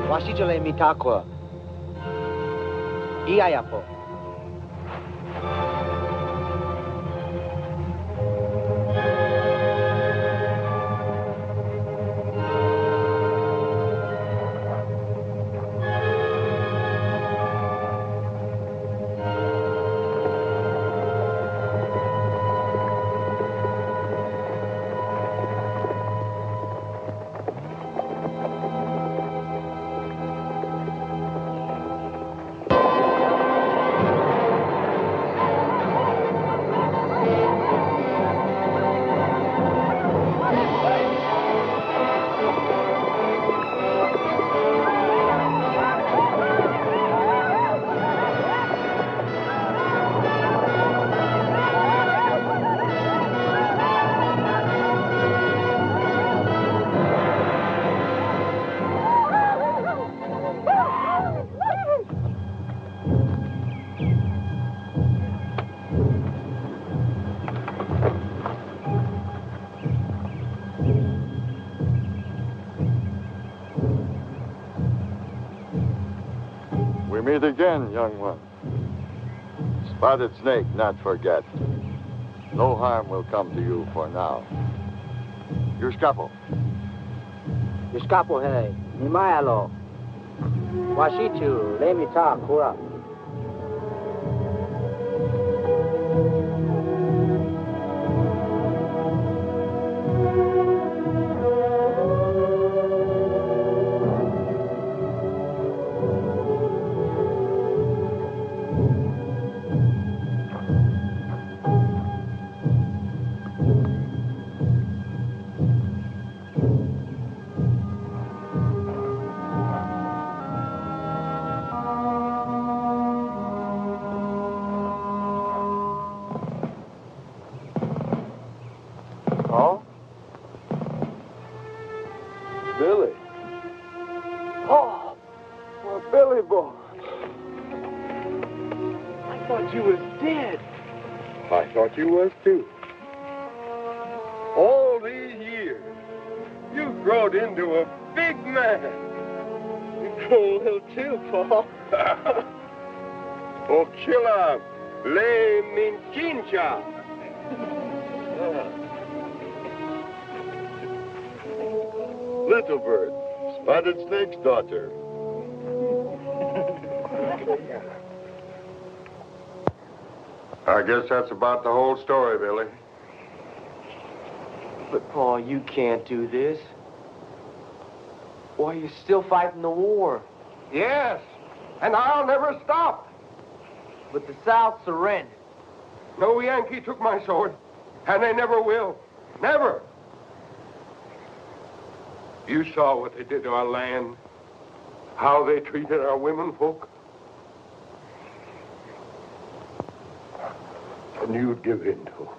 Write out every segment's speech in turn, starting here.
Washijole mitakwa. Iayapo. Meet again, young one. Spotted snake, not forget. No harm will come to you for now. Your scapo. Your scapo, hey. Nimayalo. Washichu, let me talk, kura. Billy. Oh, well, Billy boy. I thought you was dead. I thought you was too. All these years, you've grown into a big man. You grown a little too, Paul. Ochila le minchincha. Little Bird, Spotted Snake's daughter. I guess that's about the whole story, Billy. But, Paul, you can't do this. Why, you're still fighting the war. Yes, and I'll never stop. But the South surrendered. No Yankee took my sword, and they never will. Never. You saw what they did to our land, how they treated our women folk. And you'd give in to it.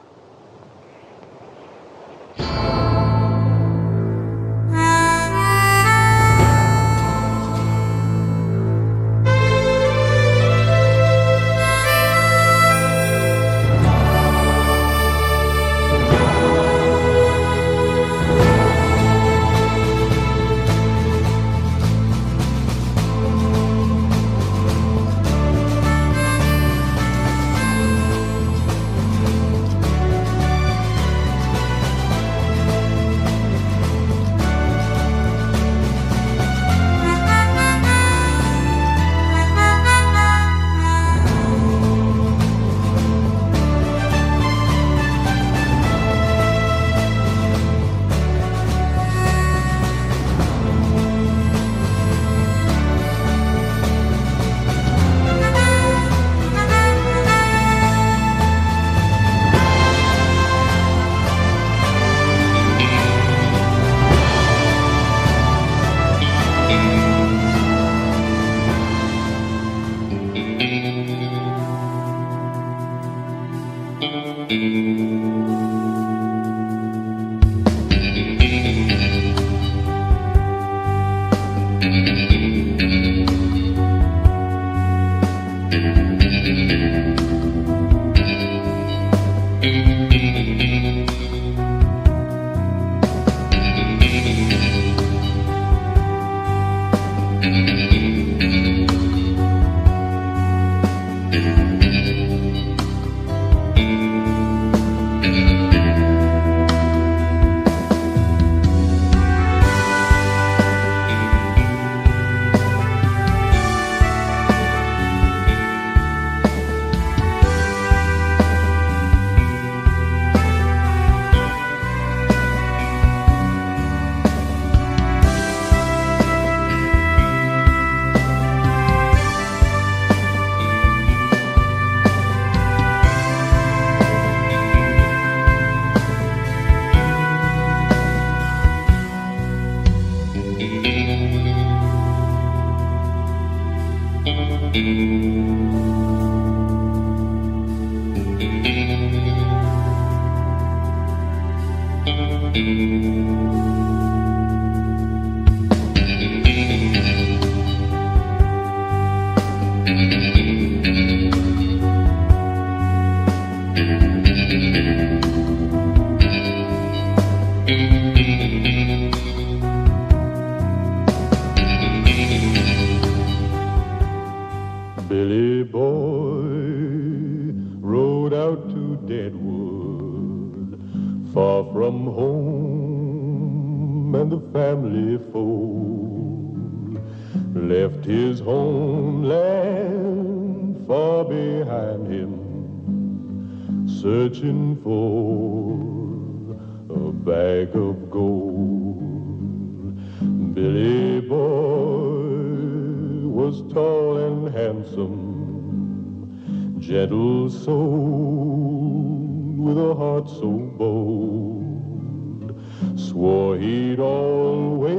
Billy boy rode out to Deadwood, far from home and the family fold. Left his homeland far behind him, searching for a bag of gold. Billy boy was tall and handsome, gentle souled, with a heart so bold. Swore he'd always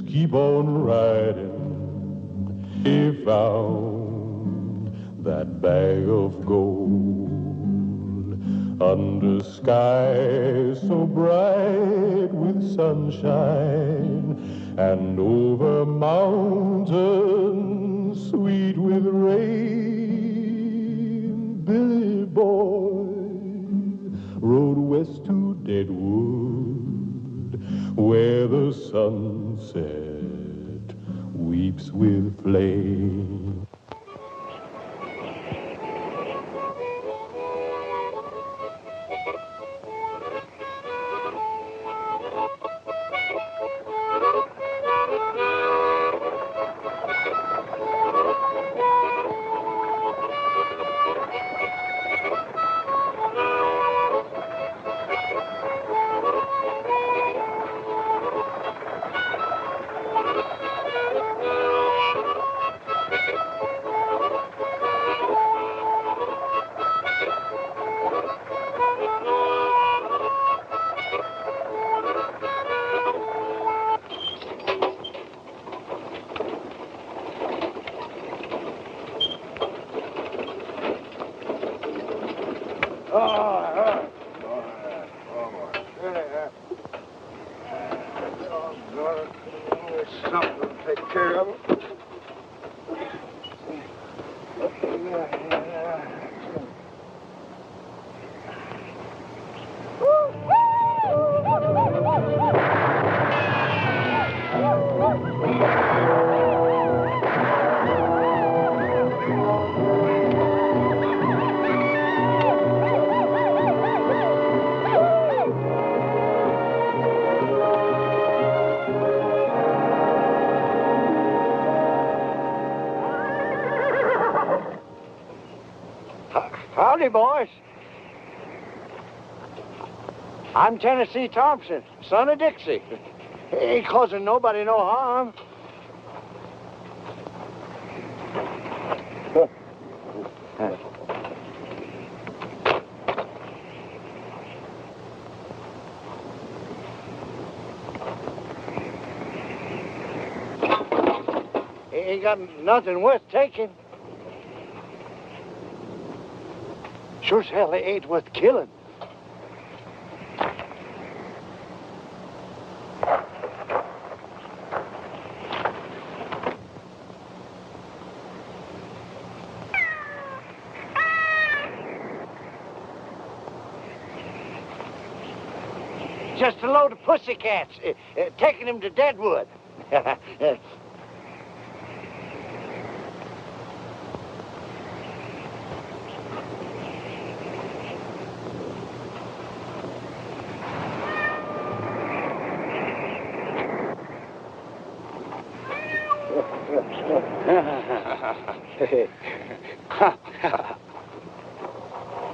keep on riding. He found that bag of gold under skies so bright with sunshine, and over mountains sweet with rain. Billy boy rode west to Deadwood, where the sunset weeps with flame. Something to take care of it. Howdy, boys. I'm Tennessee Thompson, son of Dixie. Ain't causing nobody no harm. Ain't got nothing worth taking. Sure as hell, they ain't worth killing. Just a load of pussycats, taking them to Deadwood.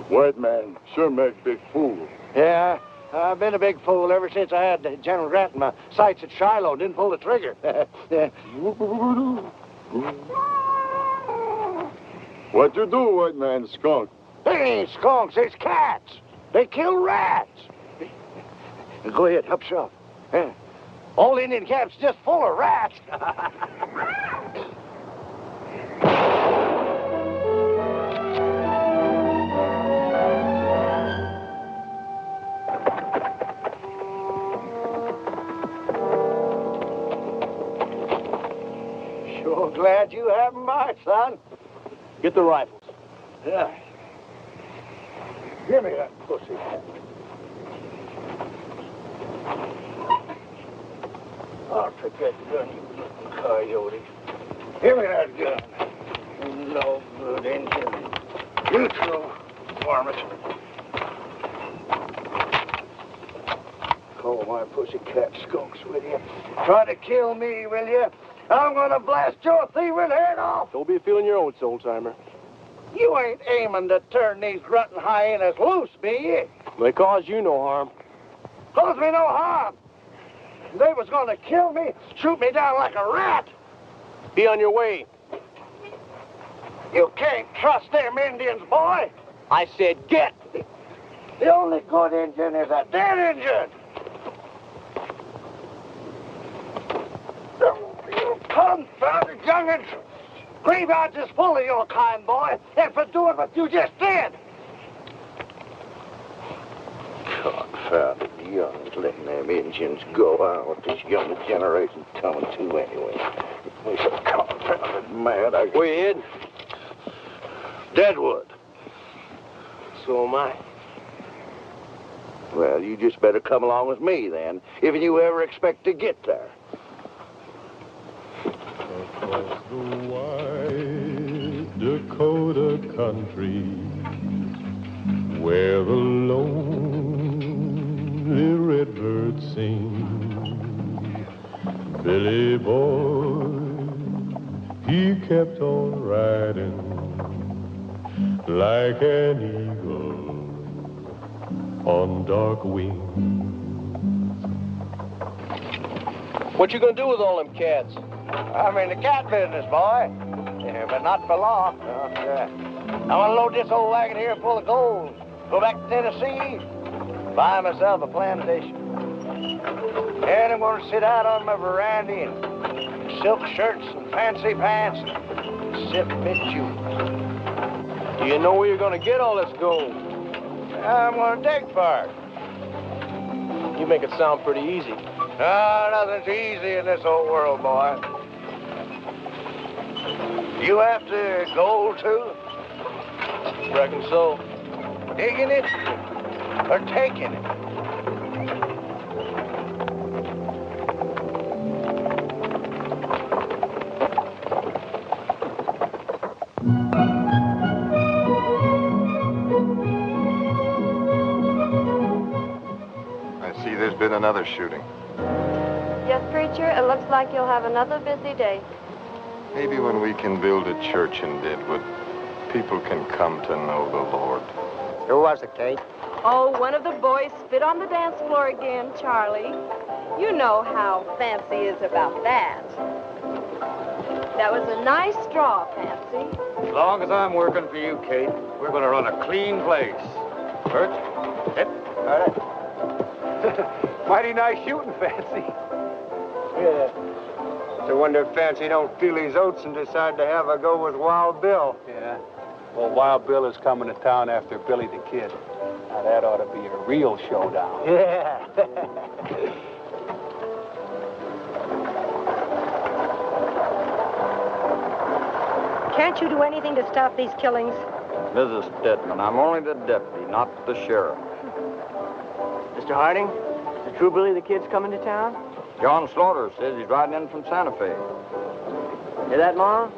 White man sure make big fool. Yeah, I've been a big fool ever since I had General Grant in my sights at Shiloh. Didn't pull the trigger. What you do, white man, skunk? They ain't skunks, it's cats. They kill rats. Go ahead, help yourself. Yeah. Old Indian camp's just full of rats. Sure glad you have mine, son. Get the rifles. Yeah. Give me that pussy. I'll take that gun, you little coyote. Give me that gun. No good engine. Neutral. Varmint. Call my pussycat skunks with you. Try to kill me, will you? I'm gonna blast your thieving head off. Don't be feeling your oats, old-timer. You ain't aiming to turn these grunting hyenas loose, be you? They cause you no harm. Cause me no harm. They was gonna kill me, shoot me down like a rat. Be on your way. You can't trust them Indians, boy. I said get. The only good Indian is a dead Indian. You confounded young'uns. Graveyards is full of your kind, boy, and for doing what you just did. Confounded young'uns letting them Indians go out. This young generation's coming to anyway. We're so confounded mad. Where you heading? Deadwood. So am I. Well, you just better come along with me then, if you ever expect to get there. Across the wide Dakota country, where the lonely redbirds sing, Billy boy, he kept on riding like an eagle on dark wings. What you gonna do with all them cats? I'm in the cat business, boy. Yeah, but not for long. I'm gonna load this old wagon here full of gold, go back to Tennessee, buy myself a plantation. And I'm gonna sit out on my veranda in silk shirts and fancy pants and sip mint. Do you know where you're gonna get all this gold? I'm gonna dig for it. You make it sound pretty easy. Nothing's easy in this old world, boy. You after gold, too? Reckon so. Digging it or taking it? I see there's been another shooting. Yes, preacher, it looks like you'll have another busy day. Maybe when we can build a church in Deadwood, people can come to know the Lord. Who was it, Kate? Oh, one of the boys spit on the dance floor again, Charlie. You know how Fancy is about that. That was a nice straw, Fancy. As long as I'm working for you, Kate, we're going to run a clean place. Bert, hit. All right. Mighty nice shooting, Fancy. Yeah. It's a wonder if Fancy don't feel his oats and decide to have a go with Wild Bill. Yeah. Well, Wild Bill is coming to town after Billy the Kid. Now, that ought to be a real showdown. Yeah. Can't you do anything to stop these killings? Mrs. Stedman, I'm only the deputy, not the sheriff. Mr. Harding, is the true Billy the Kid's coming to town? John Slaughter says he's riding in from Santa Fe. Hear that, Ma?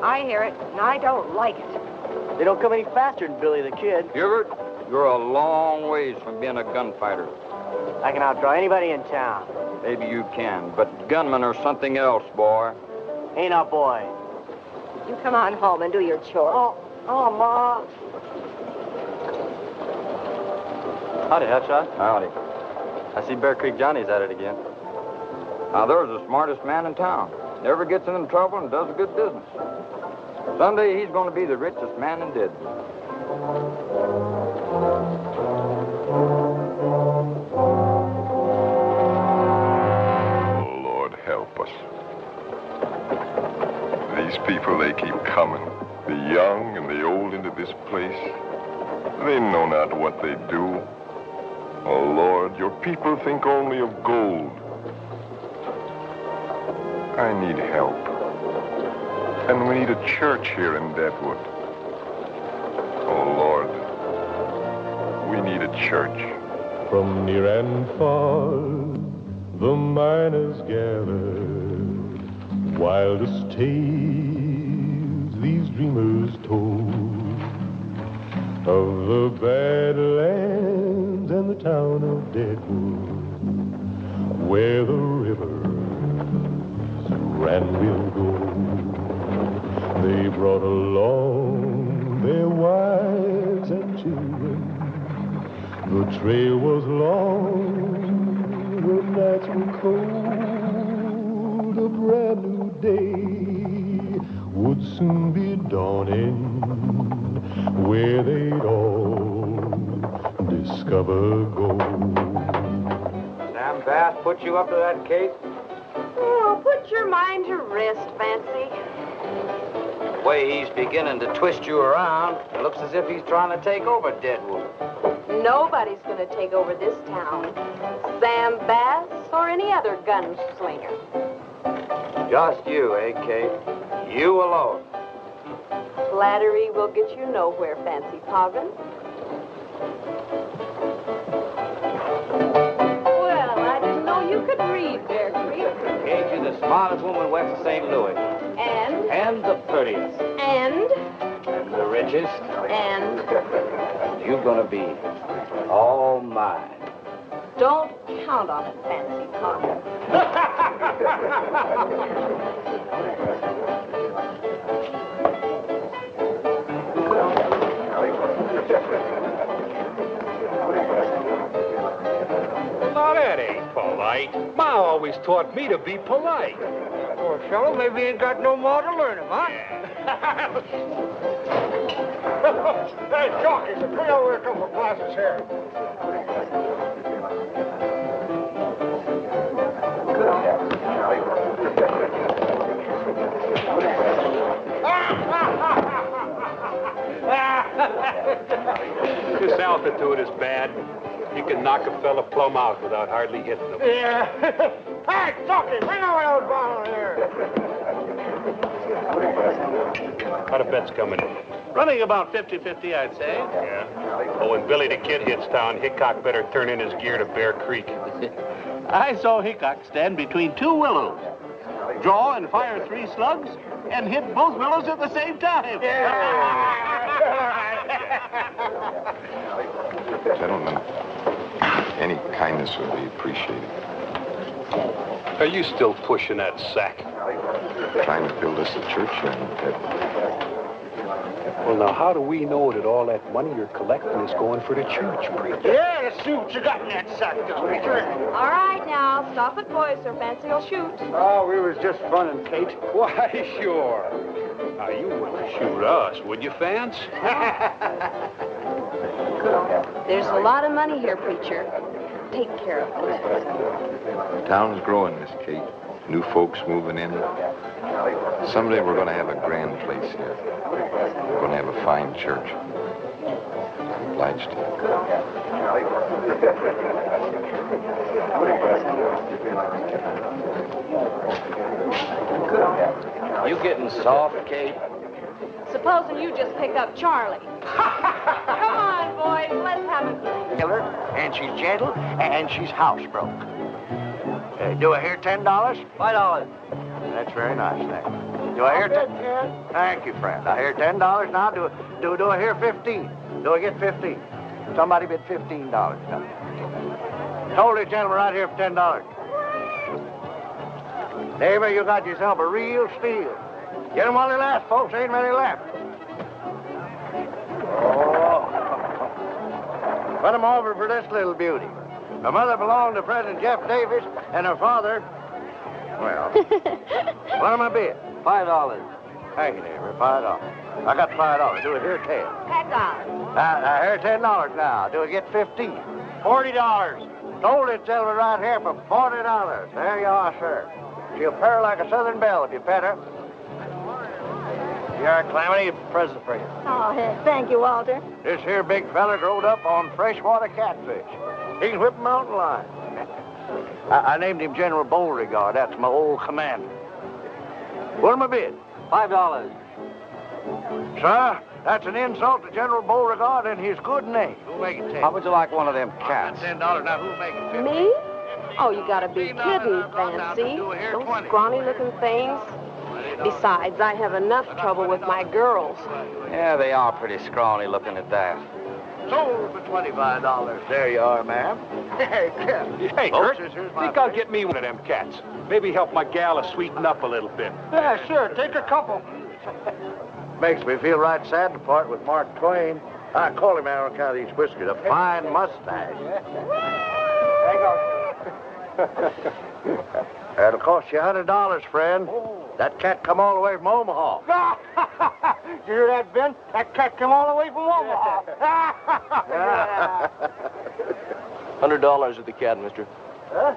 I hear it, and I don't like it. They don't come any faster than Billy the Kid. Hubert, you're a long ways from being a gunfighter. I can outdraw anybody in town. Maybe you can, but gunmen are something else, boy. Ain't our boy. You come on home and do your chores. Oh, Ma. Howdy, Hutshot. Howdy. I see Bear Creek Johnny's at it again. Now, there's the smartest man in town. Never gets into trouble and does a good business. Someday he's going to be the richest man in Deadwood. Oh, Lord, help us. These people, they keep coming. The young and the old into this place. They know not what they do. Oh, Lord, your people think only of gold. I need help. And we need a church here in Deadwood. Oh, Lord, we need a church. From near and far, the miners gather. Wildest tales these dreamers told of the Badlands and the town of Deadwood, where the rivers ran with gold. They brought along their wives and children. The trail was long, the nights were cold. A brand new day would soon be dawning, where they'd all discover gold. Sam Bass put you up to that, Kate? Oh, put your mind to rest, Fancy. The way he's beginning to twist you around, it looks as if he's trying to take over Deadwood. Nobody's going to take over this town. Sam Bass or any other gunslinger. Just you, eh, Kate? You alone. Flattery will get you nowhere, Fancy Poggin. Well, I didn't know you could read, Bear Creek. Kate, you're the smartest woman west of St. Louis. And the prettiest. And The richest. And You're gonna be all mine. don't count on it, Fancy Poggin. Now, that ain't polite. Ma always taught me to be polite. Poor fellow, maybe he ain't got no more to learn him, huh? Hey, jockeys, bring over a couple of glasses here. This altitude is bad. You can knock a fella plumb out without hardly hitting him. Yeah. Hey, jockey, bring over those bottles here. How the bet's coming in? Running about 50-50, I'd say. Yeah. Oh, when Billy the Kid hits town, Hickok better turn in his gear to Bear Creek. I saw Hickok stand between two willows, draw and fire 3 slugs, and hit both willows at the same time. Gentlemen, any kindness would be appreciated. Are you still pushing that sack? Trying to build us a church here in Deadwood. Well, now, how do we know that all that money you're collecting is going for the church, preacher? Yeah, let's see what you got in that sack, preacher. All right, now, stop it, boys, or Fancy will shoot. Oh, we was just funning, Kate. Why, sure. Now, you wouldn't shoot us, would you, Fance? There's a lot of money here, preacher. Take care of it. The town's growing, Miss Kate. New folks moving in. Someday we're going to have a grand place here. We're going to have a fine church. Obliged to You getting soft, Kate? Supposing you just pick up Charlie. Come on, boys, let's have a drink. Killer, and she's gentle, and she's housebroke. Do I hear $10? $5. That's very nice, thank you. Do I hear 10? Thank you, friend. I hear $10 now. Do I hear 15? Do I get 15? Somebody bid $15. Hold it, gentlemen, right here for $10. Neighbor, you got yourself a real steal. Get 'em while they last, folks. Ain't many left. Oh. Put 'em over for this little beauty. Her mother belonged to President Jeff Davis, and her father, well, what am I bid? $5. Thank you, neighbor. $5. I got $5. Do it here, 10. $10. Here, $10 now. Do it get 15? $40. Sold it, gentlemen, right here for $40. There you are, sir. She'll purr like a southern belle if you pet her. Here, Calamity, a present for you. Oh, thank you, Walter. This here big fella growed up on freshwater catfish. He can whip a mountain lion. I named him General Beauregard. That's my old commander. What am I bid? $5. Sir, that's an insult to General Beauregard and his good name. Who'll make it 10? How would you like one of them cats? $10. Now, who'll make it 10? Me? Oh, you gotta be kidding, Fancy. Those scrawny-looking things. Besides, I have enough trouble with my girls. Yeah, they are pretty scrawny looking at that. Sold for $25. There you are, ma'am. Hey, Folks, Kurt, here's my think I'll get me one of them cats. Maybe help my gal sweeten up a little bit. Yeah, sure. Take a couple. Makes me feel right sad to part with Mark Twain. I call him out on account of these whiskers. A fine mustache. That'll cost you $100, friend. That cat come all the way from Omaha. You hear that, Ben? That cat came all the way from Omaha. $100 at the cat, mister. Huh?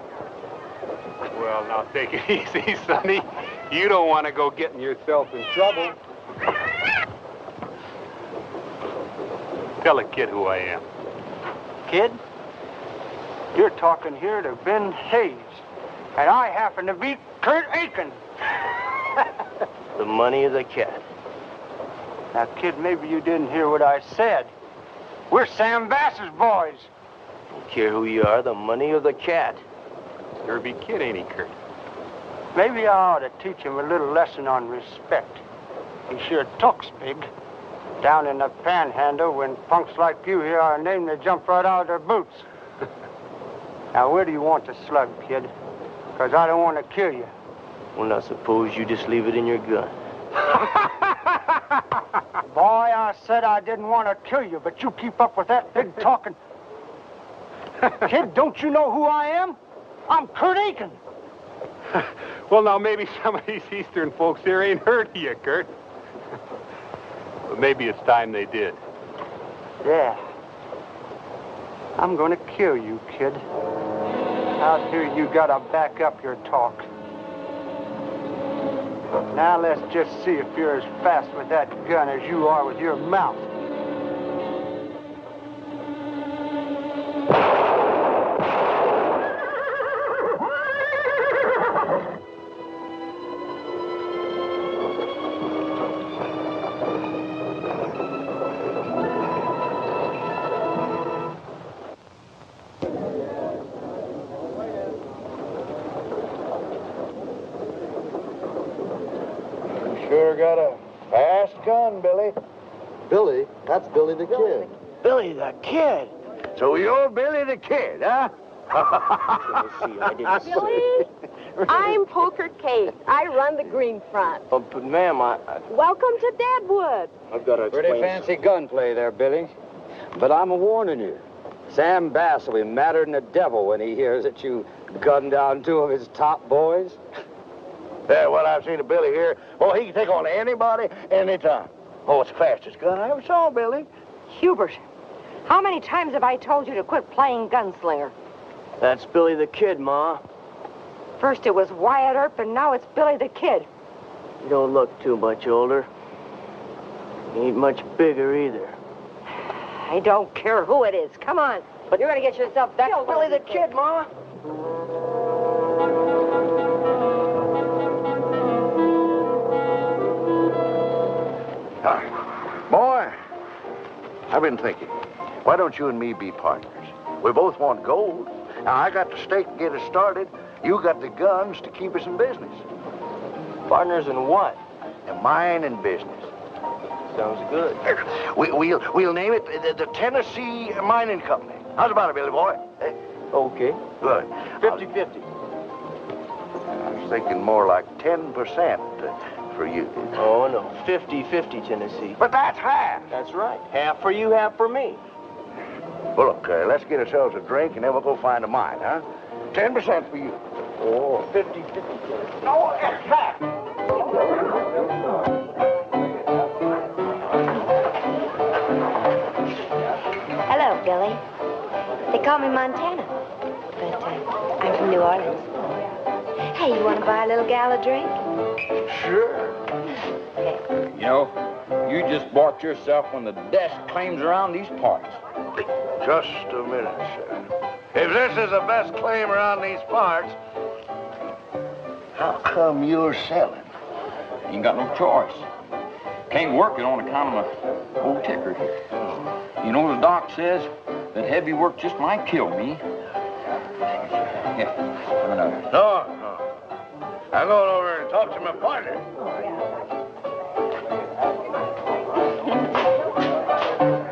Well, now take it easy, Sonny. You don't want to go getting yourself in trouble. Tell a kid who I am. Kid, you're talking here to Ben Hayes, and I happen to be Kurt Aiken. The money of the cat. Now, kid, maybe you didn't hear what I said. We're Sam Bass's boys. Don't care who you are, the money of the cat. Derby kid, ain't he, Kurt? Maybe I ought to teach him a little lesson on respect. He sure talks big. Down in the panhandle, when punks like you hear our name, they jump right out of their boots. Now, where do you want the slug, kid? Because I don't want to kill you. Well, now, suppose you just leave it in your gun. Boy, I said I didn't want to kill you, but you keep up with that big talking. Kid, don't you know who I am? I'm Kurt Aiken. Well, now, maybe some of these Eastern folks here ain't heard of you, Kurt. But maybe it's time they did. Yeah. I'm gonna kill you, kid. Out here, you gotta back up your talk. Now let's just see if you're as fast with that gun as you are with your mouth. Sure got a fast gun, Billy. Billy? That's Billy the Kid. Billy the Kid? So you're Billy the Kid, huh? Billy, I'm Poker Kate. I run the Green Front. Oh, but ma'am, Welcome to Deadwood. I've got to explain. Pretty fancy gunplay there, Billy. But I'm a-warning you. Sam Bass will be madder than the devil when he hears that you gunned down two of his top boys. Yeah, what I've seen of Billy here, oh, he can take on anybody, anytime. Oh, it's the fastest gun I ever saw, Billy. Hubert, how many times have I told you to quit playing gunslinger? That's Billy the Kid, Ma. First it was Wyatt Earp, and now it's Billy the Kid. You don't look too much older. You ain't much bigger either. I don't care who it is. Come on. But you're going to get yourself That's killed. Billy the Kid, Ma. Boy, I've been thinking, why don't you and me be partners? We both want gold. Now, I got the stake to get us started. You got the guns to keep us in business. Partners in what? In mining business. Sounds good. We'll name it the Tennessee Mining Company. How's about it, Billy boy? Okay. Good. 50-50. thinking more like 10% for you. Oh, no. 50-50, Tennessee. But that's half. That's right. Half for you, half for me. Well, look, let's get ourselves a drink, and then we'll go find a mine, huh? 10% for you. Oh, 50-50. No, it's half. Hello, Billy. They call me Montana, but I'm from New Orleans. Hey, you want to buy a little gal a drink? Sure. You know, you just bought yourself one of the best claims around these parts. Just a minute, sir. If this is the best claim around these parts, how come you're selling? You ain't got no choice. Can't work it on account of my old ticker here. You know, the doc says that heavy work just might kill me. Yeah, have another. No. I'm going over and talk to my partner.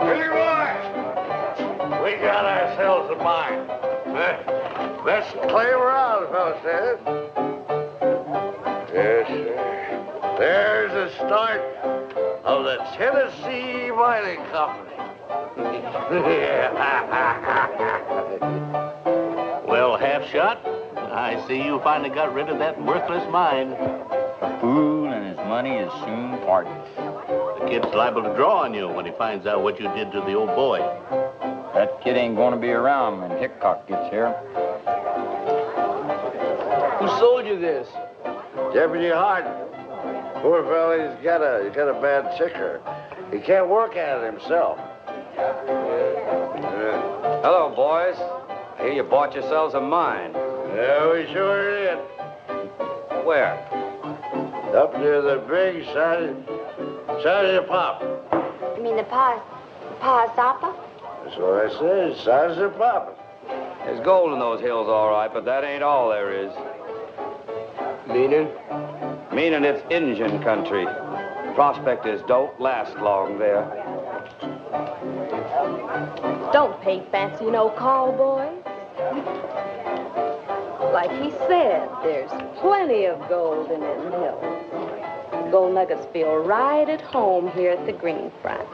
Billy boy, we got ourselves a mine. Best claim around, the fellow says. Yes, sir. There's the start of the Tennessee Mining Company. Well, half shot, I see you finally got rid of that worthless mine. A fool and his money is soon parted. The kid's liable to draw on you when he finds out what you did to the old boy. That kid ain't gonna be around when Hickok gets here. Who sold you this? Deputy Harden. Poor fellow, he's got a bad ticker. He can't work at it himself. Hello, boys. I hear you bought yourselves a mine. Yeah, we sure did. Where? Up near the big side of the pop. You mean the Pahasapa? That's what I said, side of the pop. There's gold in those hills, all right, but that ain't all there is. Meaning? Meaning it's Injun country. Prospectors don't last long there. Don't pay fancy, you know, cowboys. Like he said, there's plenty of gold in them hills. Gold nuggets feel right at home here at the Green Front.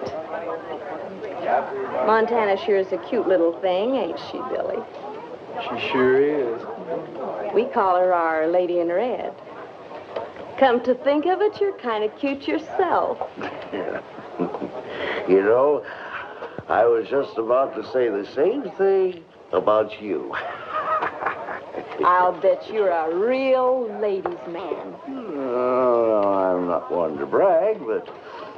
Montana sure is a cute little thing, ain't she, Billy? She sure is. We call her our Lady in Red. Come to think of it, you're kind of cute yourself. You know, I was just about to say the same thing about you. I'll bet you're a real ladies' man. No, I'm not one to brag, but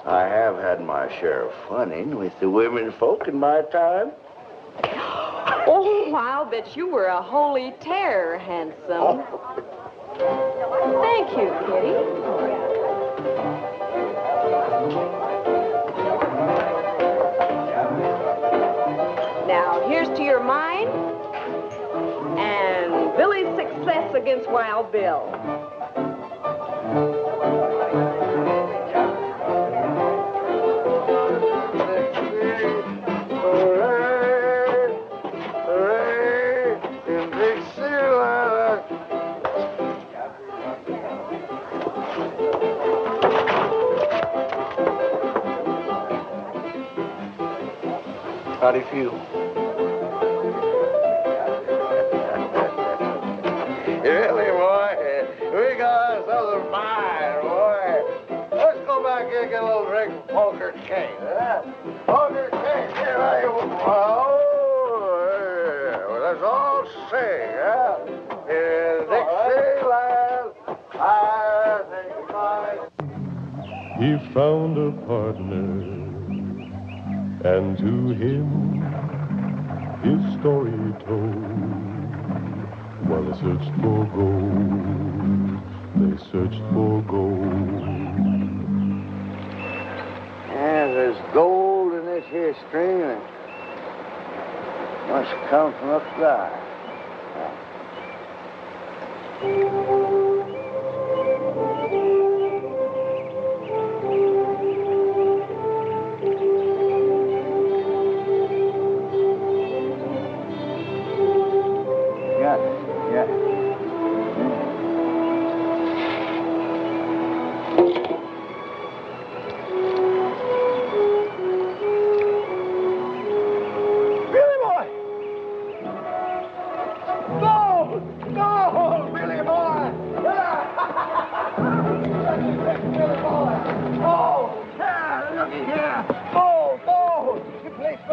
I have had my share of funning with the women folk in my time. Oh, I'll bet you were a holy terror, handsome. Thank you, Kitty. Now, here's to your mind and Billy's success against Wild Bill. How do you feel? Really, boy, we got ourselves a mine, boy. Let's go back here and get a little drink of poker cake, huh? Poker cake, here I go. Oh, yeah. Well, let's all sing, huh? In Dixieland, I think mine. He found a partner, and to him his story told. While they searched for gold, they searched for gold. Yeah, there's gold in this here stream, and must come from up there.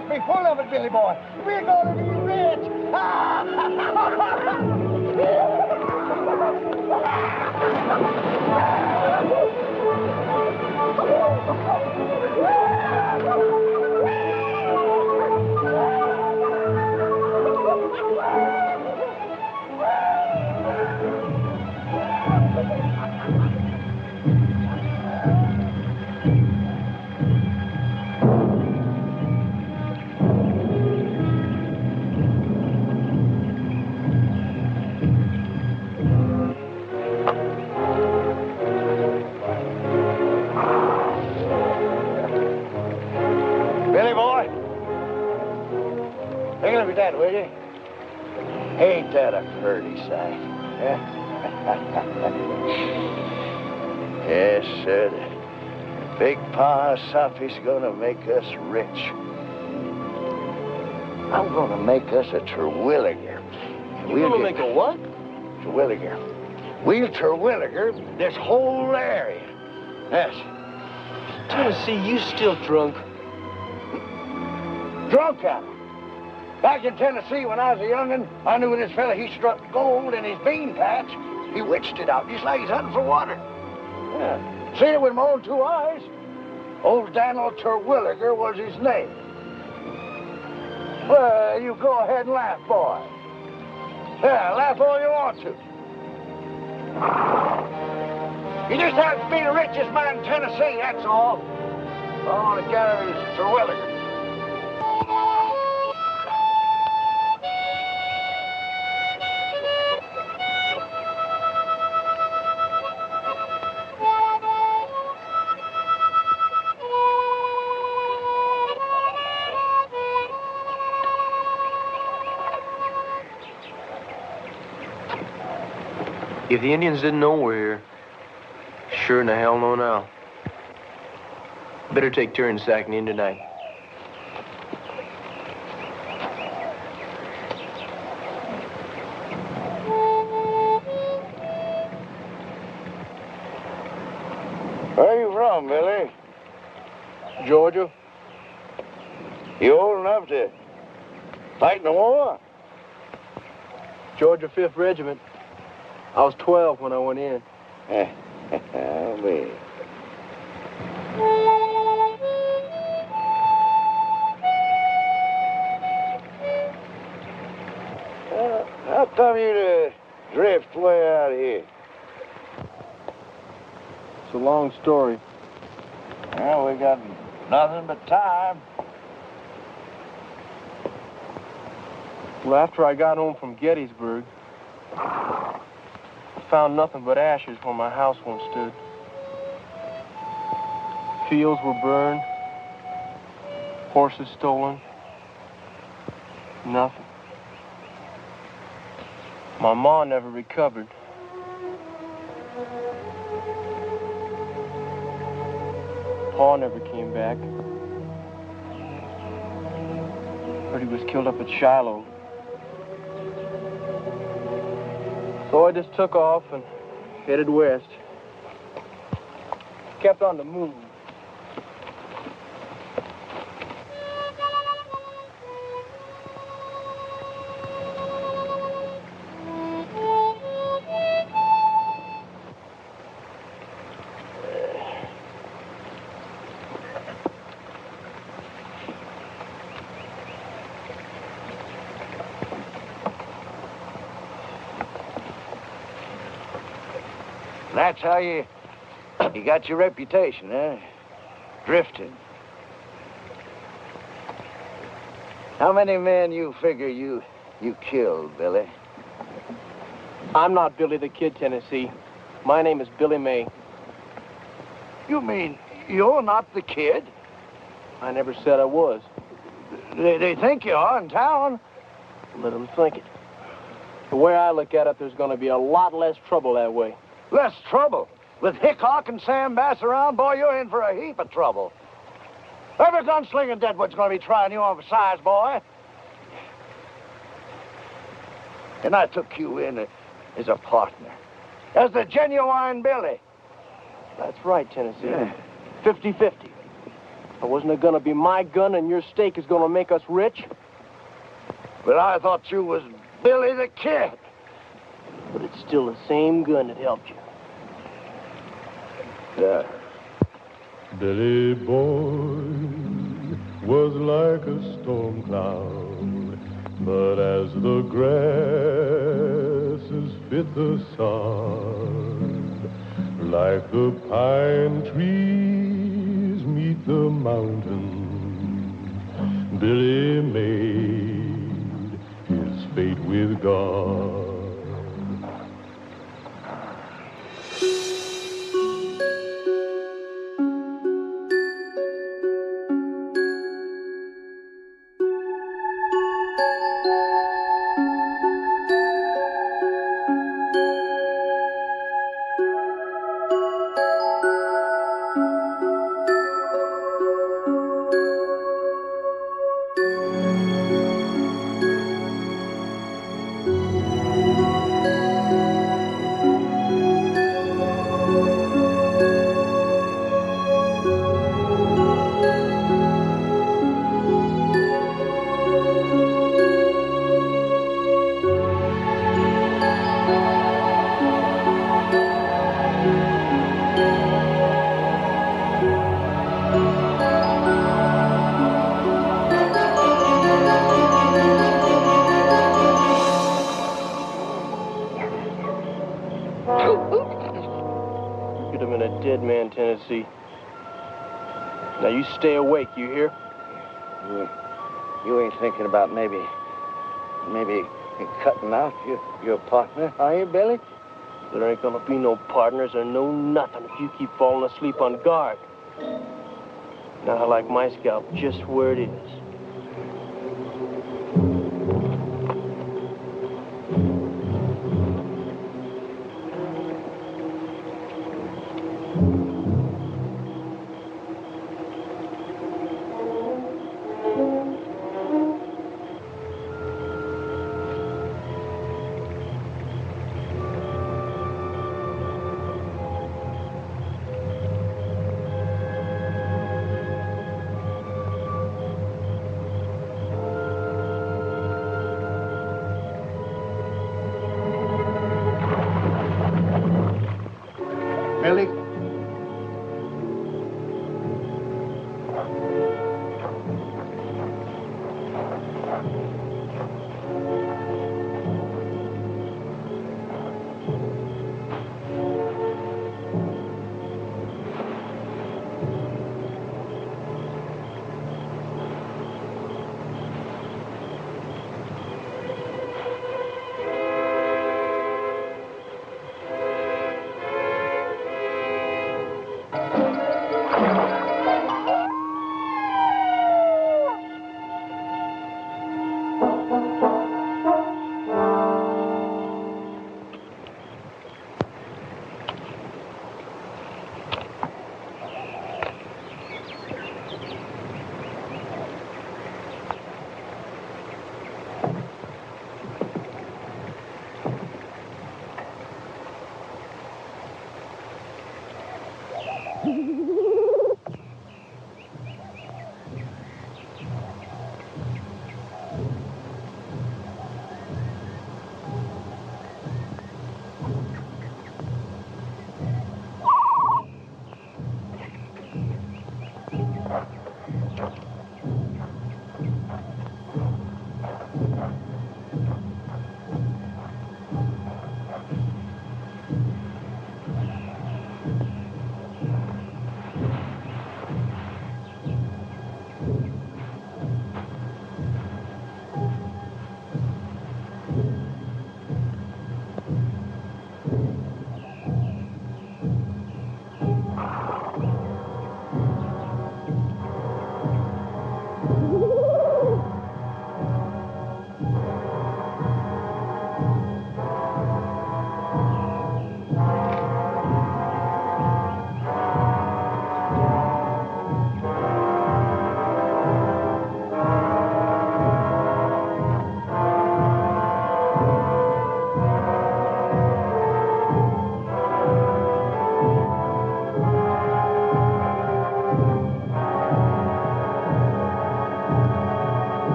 must be full of it, Billy boy. We're gonna be rich. Billy boy, take a look at that, will you? Ain't that a pretty sight? Yeah? Yes, sir. The big Pa Sophie's gonna make us rich. I'm gonna make us a Terwilliger. You're gonna make a what? Terwilliger. We'll Terwilliger this whole area. Yes. Tennessee, you still drunk? Drunk am I? Back in Tennessee when I was a young'un, I knew this fella, he struck gold in his bean patch. He witched it out, just like he's hunting for water. Yeah. Seen it with my own 2 eyes. Old Daniel Terwilliger was his name. Well, you go ahead and laugh, boy. Yeah, laugh all you want to. You just have to be the richest man in Tennessee, that's all. On account of his Terwilliger. If the Indians didn't know we're here, sure in the hell know now. Better take turns sacking in tonight. Where are you from, Billy? Georgia? You old enough to fight in the war? Georgia 5th Regiment. I was 12 when I went in. Oh, me. How come you to drift way out here? It's a long story. Well, we got nothing but time. Well, after I got home from Gettysburg, I found nothing but ashes where my house once stood. Fields were burned, horses stolen, nothing. My ma never recovered. Pa never came back. Heard he was killed up at Shiloh. So I just took off and headed west. Kept on the move. That's how you got your reputation, eh? Drifting. How many men you figure you killed, Billy? I'm not Billy the Kid, Tennessee. My name is Billy May. You mean you're not the kid? I never said I was. They think you are in town. Let them think it. The way I look at it, there's going to be a lot less trouble that way. Less trouble. With Hickok and Sam Bass around, boy, you're in for a heap of trouble. Every gunslinger in Deadwood's going to be trying you on for size, boy. And I took you in as a partner. As the genuine Billy. That's right, Tennessee. Yeah. 50-50. Wasn't it gonna be my gun and your steak is gonna make us rich? But I thought you was Billy the Kid. But it's still the same gun that helped you. Yeah. Billy Boy was like a storm cloud, but as the grasses fit the sod, like the pine trees meet the mountain, Billy made his fate with God. Could have been a dead man, Tennessee. Now you stay awake, you hear? You ain't thinking about maybe cutting out your partner, are you, Billy? There ain't gonna be no partners or no nothing if you keep falling asleep on guard. Now I like my scalp just where it is.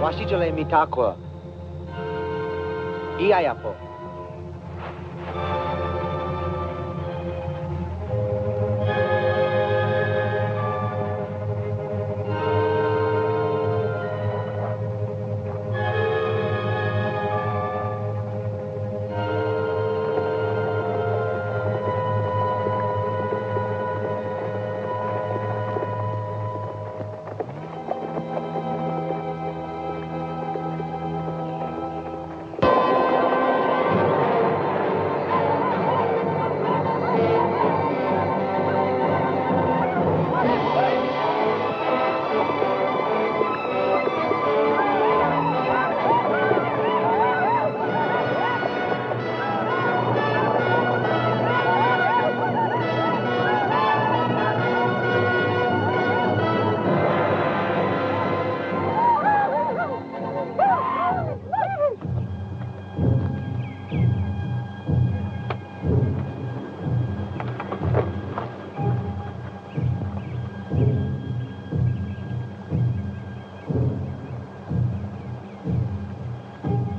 Wasijole mitakwa. Iayapo.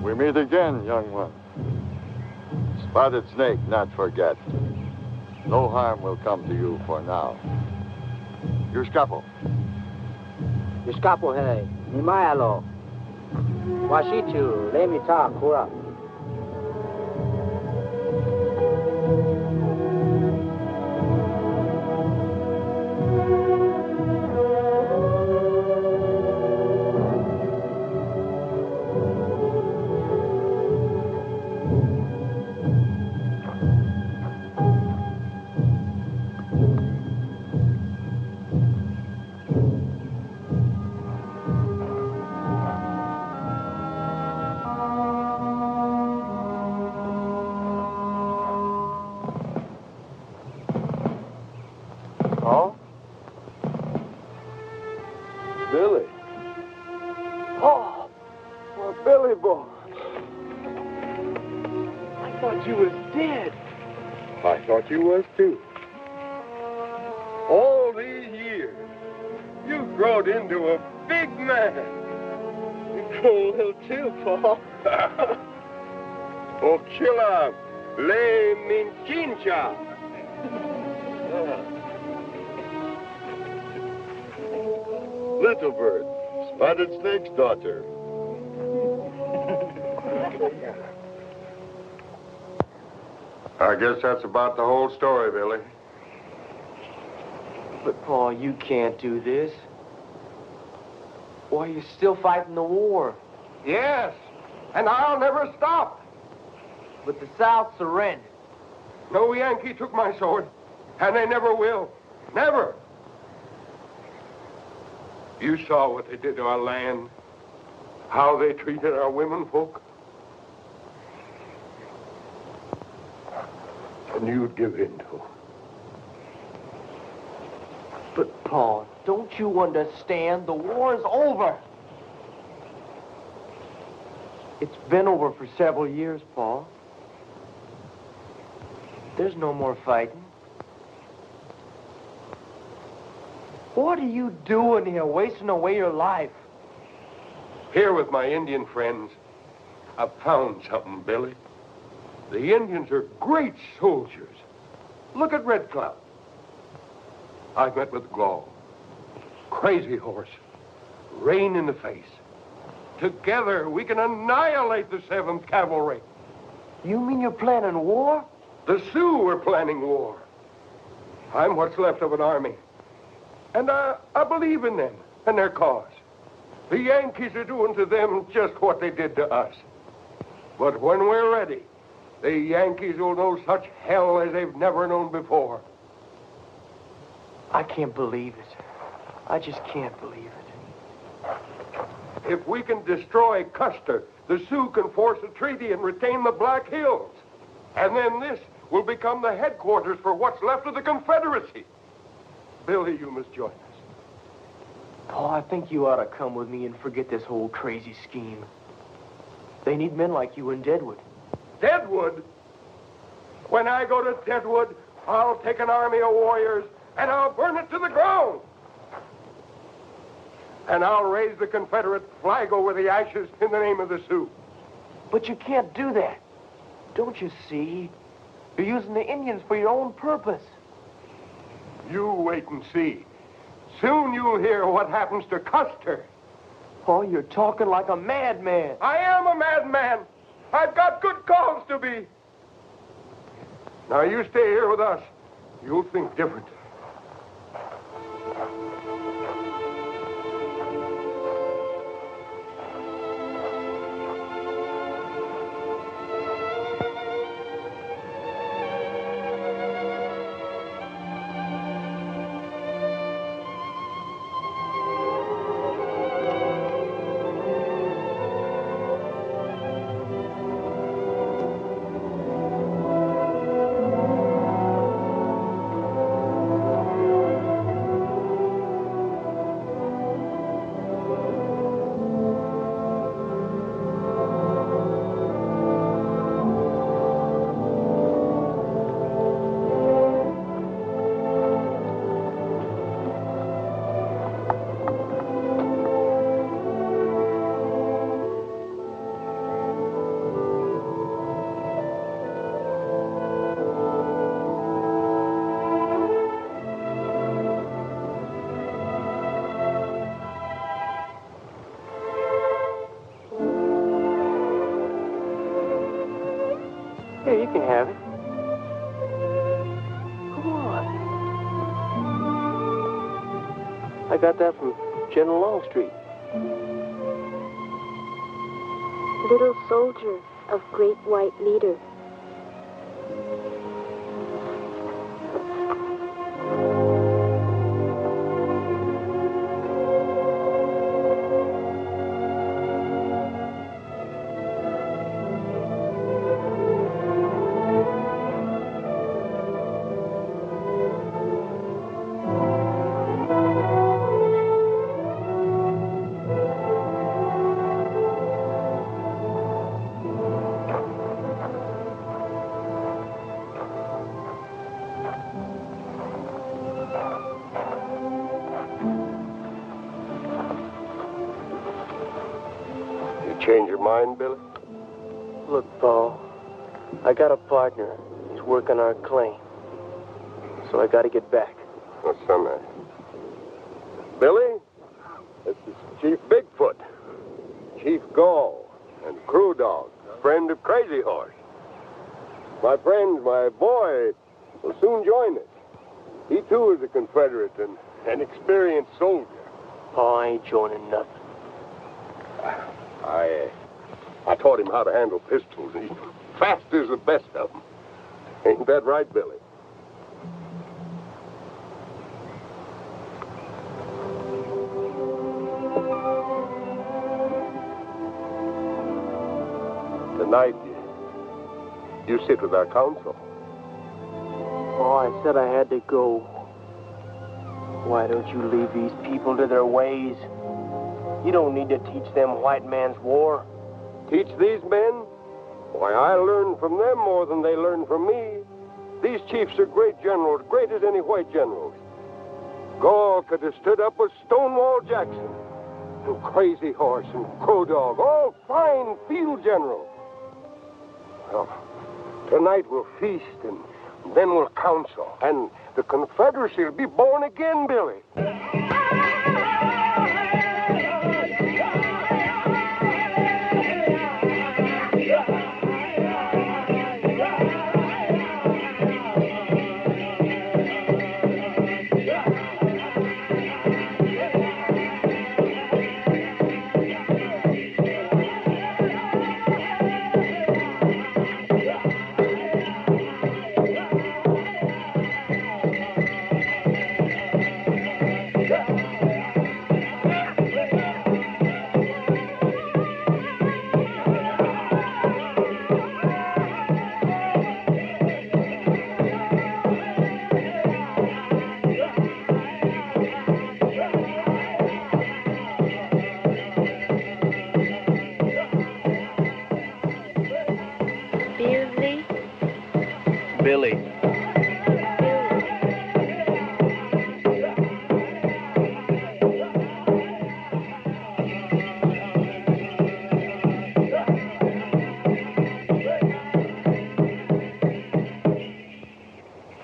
We meet again, young one. Spotted snake, not forget. No harm will come to you for now. Your scapo. Iskapo he. Nimayalo. Washitu. Lemita kura. you was dead. I thought you was too. All these years, you've grown into a big man. You grow a little too, Paul. Oh, chill out. Le minchincha. Little Bird, Spotted Snake's daughter. I guess that's about the whole story, Billy. But, Paul, you can't do this. Why, you're still fighting the war. Yes, and I'll never stop. But the South surrendered. No Yankee took my sword, and they never will. Never. You saw what they did to our land, how they treated our women folk. And you'd give in to 'em. But, Paul, don't you understand? The war's over. It's been over for several years, Paul. There's no more fighting. What are you doing here, wasting away your life? Here with my Indian friends, I've found something, Billy. The Indians are great soldiers. Look at Red Cloud. I've met with Glaw. Crazy horse. Rain in the face. Together, we can annihilate the 7th Cavalry. You mean you're planning war? The Sioux are planning war. I'm what's left of an army. And I believe in them and their cause. The Yankees are doing to them just what they did to us. But when we're ready, the Yankees will know such hell as they've never known before. I can't believe it. I just can't believe it. If we can destroy Custer, the Sioux can force a treaty and retain the Black Hills. And then this will become the headquarters for what's left of the Confederacy. Billy, you must join us. Paul, I think you ought to come with me and forget this whole crazy scheme. They need men like you in Deadwood. Deadwood? When I go to Deadwood, I'll take an army of warriors and I'll burn it to the ground. And I'll raise the Confederate flag over the ashes in the name of the Sioux. But you can't do that. Don't you see? You're using the Indians for your own purpose. You wait and see. Soon you'll hear what happens to Custer. Paul, you're talking like a madman. I am a madman. I've got good cause to be. Now you stay here with us. You'll think different. Here, you can have it. Come on. I got that from General Longstreet. Little soldier of great white leader. change your mind, Billy? Look, Paul, I got a partner. He's working our claim. So I gotta get back. That's so nice. Billy, this is Chief Bigfoot, Chief Gall, and Crew Dog, friend of Crazy Horse. My friend, my boy, will soon join us. He, too, is a Confederate and an experienced soldier. Paul, I ain't joining nothing. I taught him how to handle pistols. He's fast as the best of them. Ain't that right, Billy? Tonight, you sit with our council. Oh, I said I had to go. Why don't you leave these people to their ways? You don't need to teach them white man's war. Teach these men? Why, I learned from them more than they learned from me. These chiefs are great generals, great as any white generals. Gall could have stood up with Stonewall Jackson, and Crazy Horse and Crow Dog, all fine field generals. Well, tonight we'll feast, and then we'll council, and the Confederacy will be born again, Billy. Billy.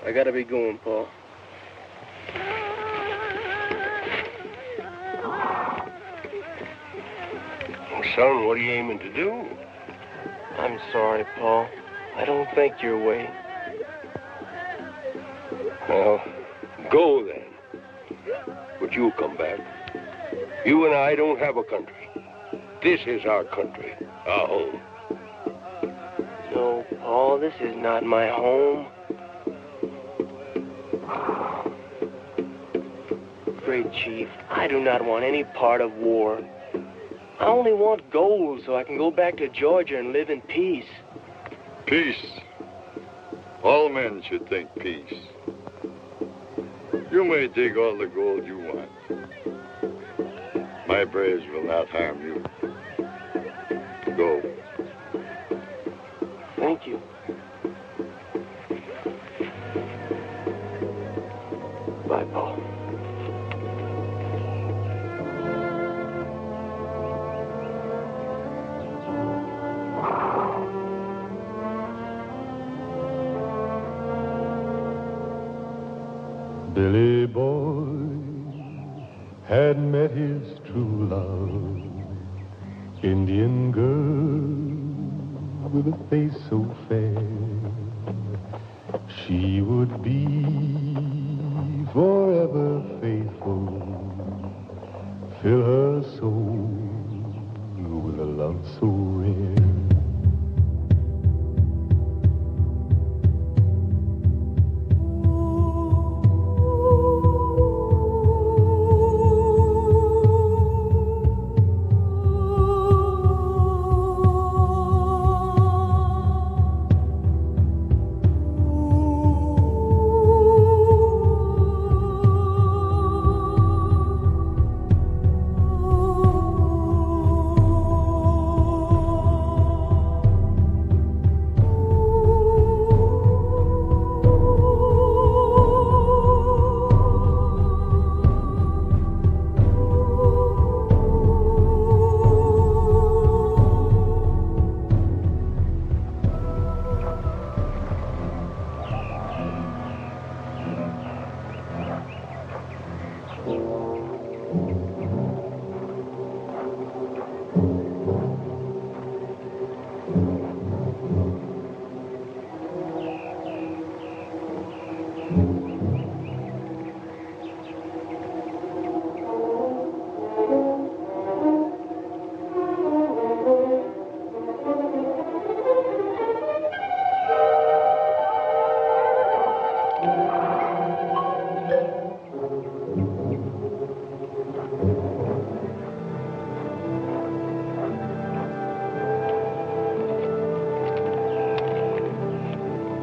I gotta be going, Paul. Son, what are you aiming to do? I'm sorry, Paul. I don't think your way. Well, go then. But you'll come back. You and I don't have a country. This is our country, our home. No, Paul, this is not my home. Great Chief, I do not want any part of war. I only want gold so I can go back to Georgia and live in peace. Peace. All men should think peace. You may take all the gold you want. My prayers will not harm you. Go. Thank you. Bye, Paul. Billy Boy had met his true love, Indian girl with a face so fair. She would be forever faithful, fill her soul with a love so rare.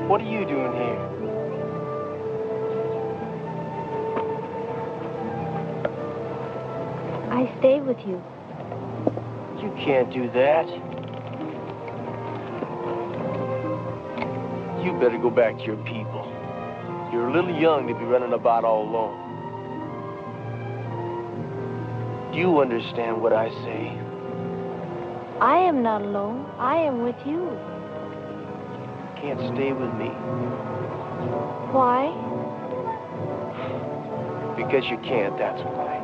What are you doing here? I stay with you. You can't do that. You better go back to your people. You're a little young to be running about all alone. Do you understand what I say? I am not alone. I am with you. You can't stay with me. Why? Because you can't, that's why.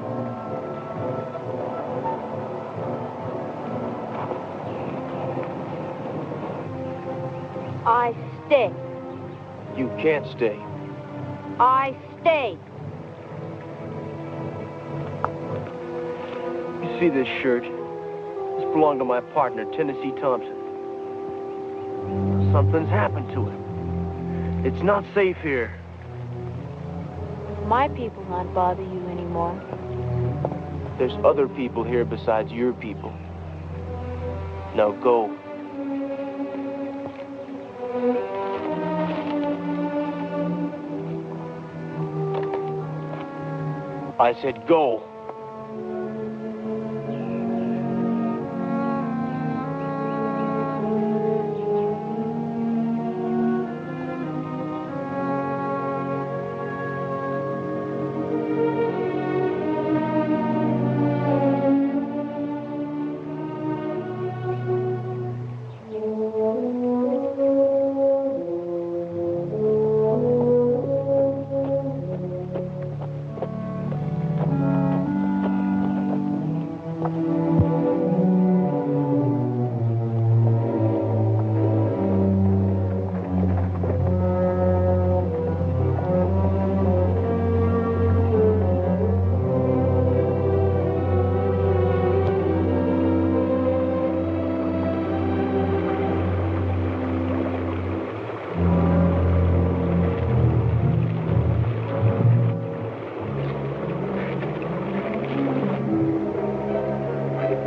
I stay. You can't stay. I stay. You see this shirt? This belonged to my partner, Tennessee Thompson. Something's happened to him. It's not safe here. My people not bother you anymore. There's other people here besides your people. Now go. I said go.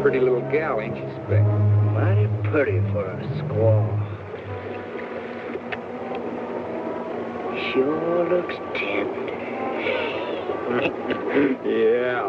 Pretty little gal, ain't she, Spec? Mighty pretty for a squaw. Sure looks tender. Yeah.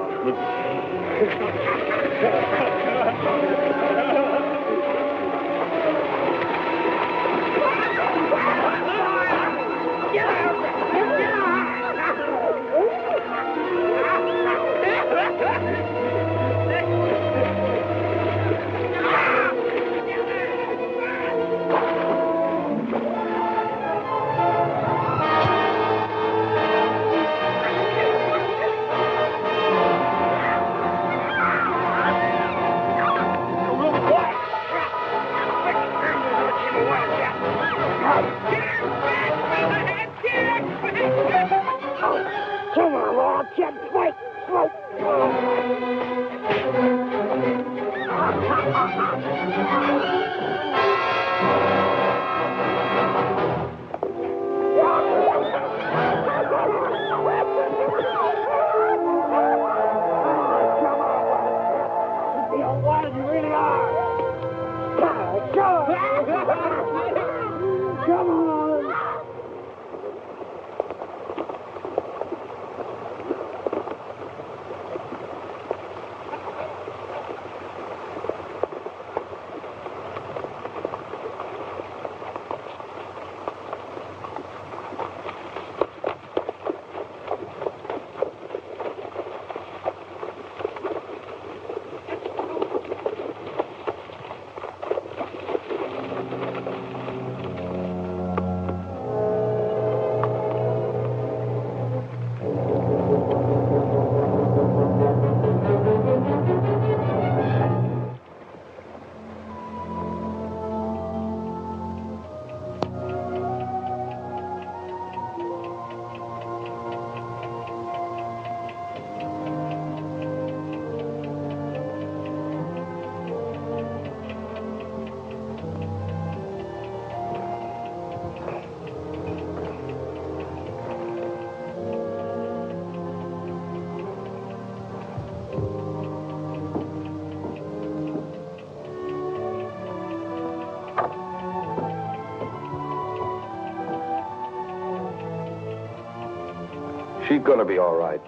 She's gonna be all right.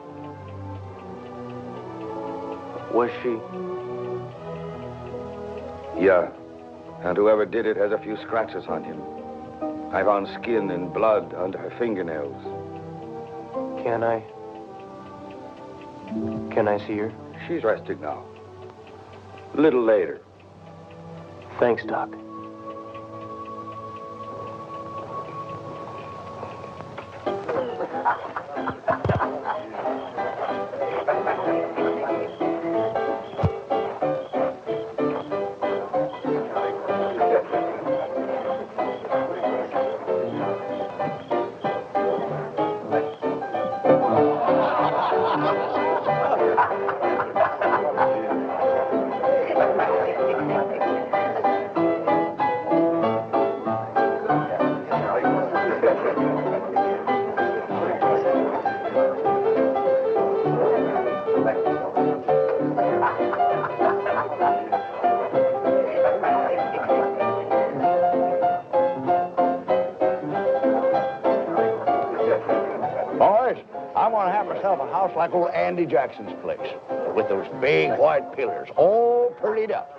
Was she? Yeah. And whoever did it has a few scratches on him. I found skin and blood under her fingernails. Can I see her? She's resting now. A little later. Thanks, Doc. Like old Andy Jackson's place, with those big white pillars, all purlied up.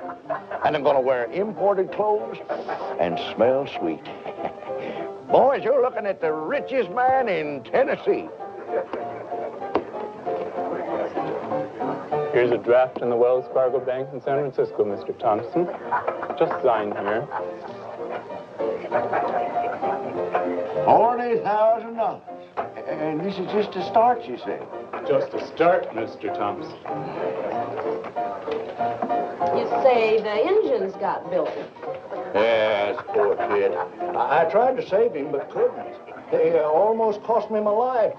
And I'm gonna wear imported clothes and smell sweet. Boys, you're looking at the richest man in Tennessee. Here's a draft in the Wells Fargo Bank in San Francisco, Mr. Thompson. Just sign here. $40,000. And this is just a start, you say? Just a start, Mr. Thompson. You say the engine's got Billy. Yes, poor kid. I tried to save him, but couldn't. They almost cost me my life.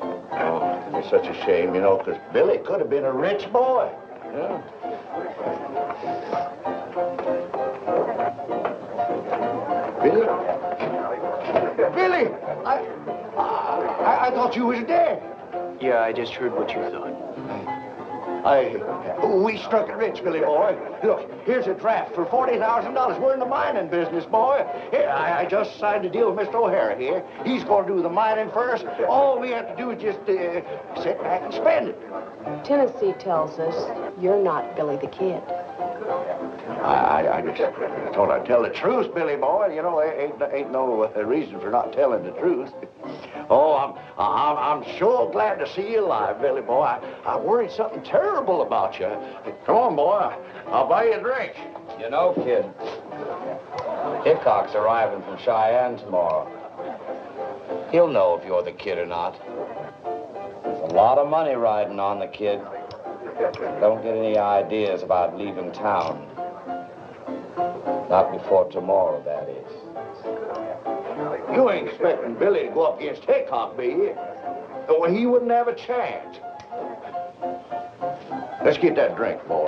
Oh, it's such a shame, you know, because Billy could have been a rich boy. Yeah. Billy? Billy! I thought you was dead. Yeah, I just heard what you thought. We struck it rich, Billy boy. Look, here's a draft for $40,000. We're in the mining business, boy. Here, I just signed a deal with Mr. O'Hara here. He's going to do the mining first. All we have to do is just sit back and spend it. Tennessee tells us you're not Billy the Kid. I just thought I'd tell the truth, Billy boy. You know, ain't no reason for not telling the truth. Oh, I'm sure glad to see you alive, Billy boy. I worried something terrible about you. Come on, boy. I'll buy you a drink. You know, kid, Hickok's arriving from Cheyenne tomorrow. He'll know if you're the kid or not. There's a lot of money riding on the kid. Don't get any ideas about leaving town. Not before tomorrow, that is. You ain't expecting Billy to go up against Hickok, be you? Well, he wouldn't have a chance. Let's get that drink, boy.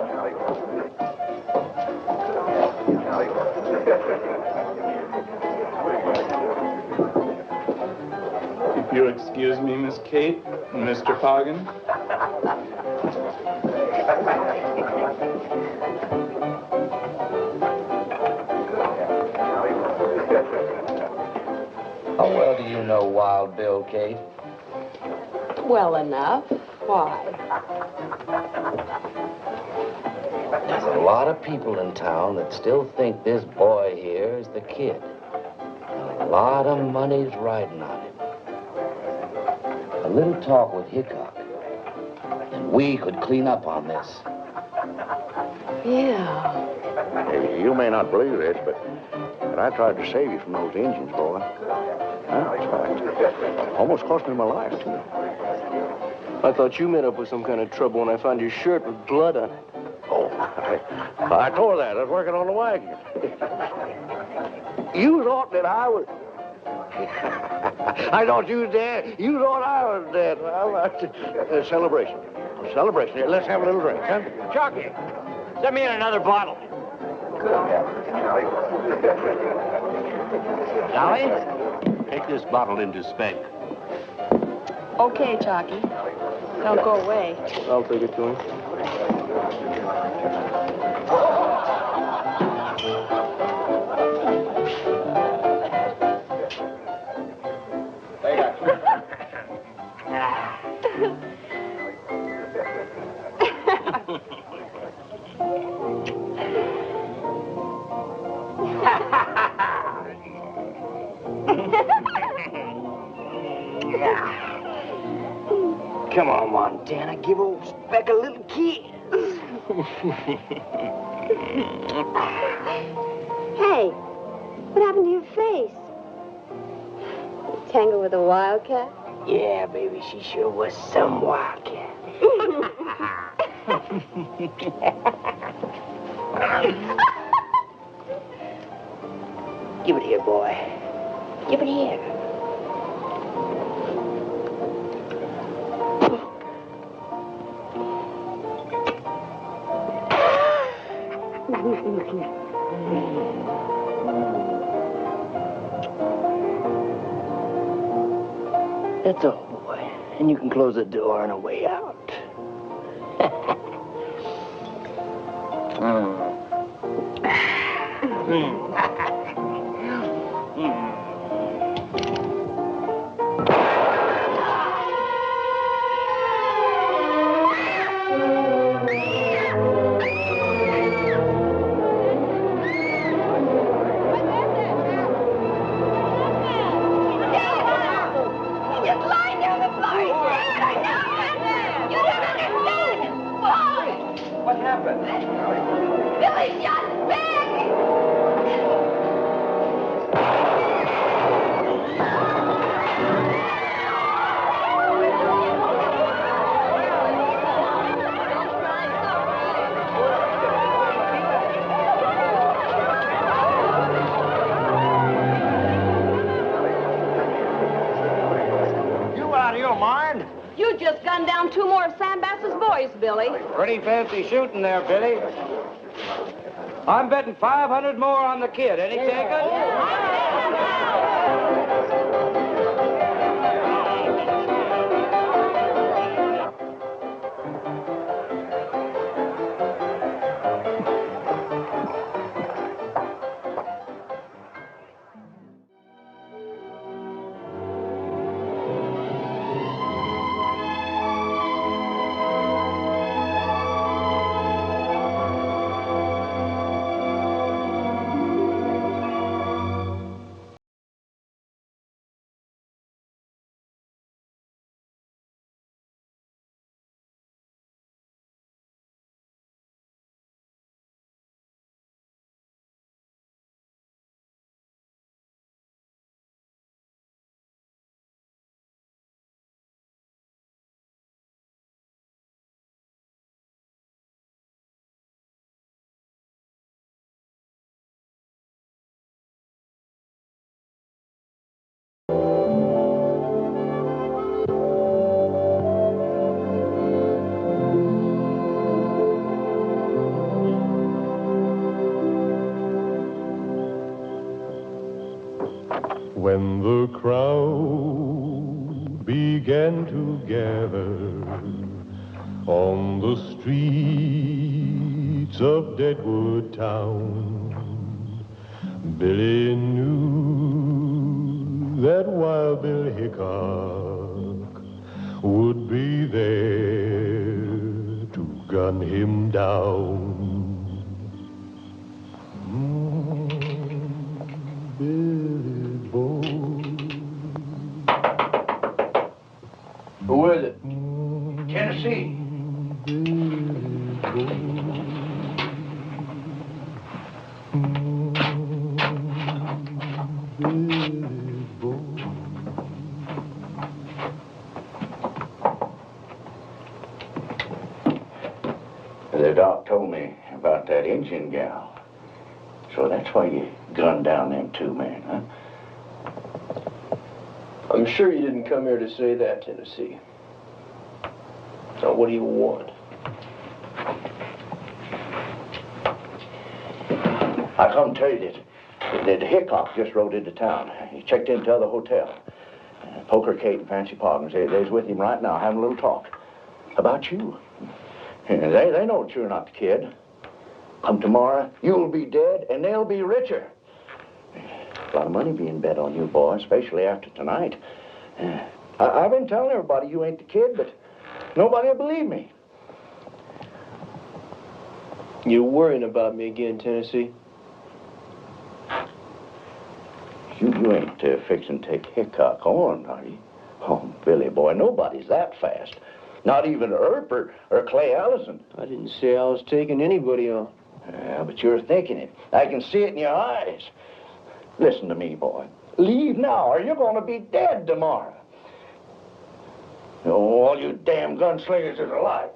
If you'll excuse me, Miss Kate and Mr. Poggin. How well do you know Wild Bill, Kate? Well enough. Why? There's a lot of people in town that still think this boy here is the kid. And a lot of money's riding on him. A little talk with Hickok, and we could clean up on this. Yeah. Hey, you may not believe this, but I tried to save you from those Indians, boy. That's right. Almost cost me my life, too. I thought you met up with some kind of trouble when I found your shirt with blood on it. Oh, I tore that. I was working on the wagon. You thought that I was... I thought you was dead. You thought I was dead. Well, celebration. Celebration. Here, let's have a little drink, huh? Jockey, send me in another bottle. Dolly, take this bottle into Spec. Okay, Chalky. Don't go away. I'll take it to him. Come on, Montana. Give old Speck a little kiss. Hey, what happened to your face? Tangled with a wildcat? Yeah, baby, she sure was some wildcat. Give it here, boy. Give it here. That's all, boy. And you can close the door on the way out. What happened? Billy shot Big! You out of your mind? You just gunned down 2 more of Sam Bass's boys, Billy. Pretty fancy shooting there, Billy. I'm betting 500 more on the kid. Any takers? When the crowd began to gather on the streets of Deadwood town, Billy knew that Wild Bill Hickok would be there to gun him down. Billy boy. Who is it? Tennessee. The doc told me about that Indian gal. So that's why you gunned down them 2 men, huh? I'm sure you didn't come here to say that, Tennessee. Now, what do you want? I come tell you that Hickok just rode into town. He checked into the other hotel. Poker Kate and Fancy Poggins, they's with him right now, having a little talk about you. And they know that you're not the kid. Come tomorrow, you'll be dead, and they'll be richer. A lot of money being bet on you, boy, especially after tonight. I've been telling everybody you ain't the kid, but nobody will believe me. You're worrying about me again, Tennessee. You ain't fixing to take Hickok on, are you? Oh, Billy, boy, nobody's that fast. Not even Earp or Clay Allison. I didn't say I was taking anybody on. Yeah, but you're thinking it. I can see it in your eyes. Listen to me, boy. Leave now, or you're going to be dead tomorrow. Oh, all you damn gunslingers is alive.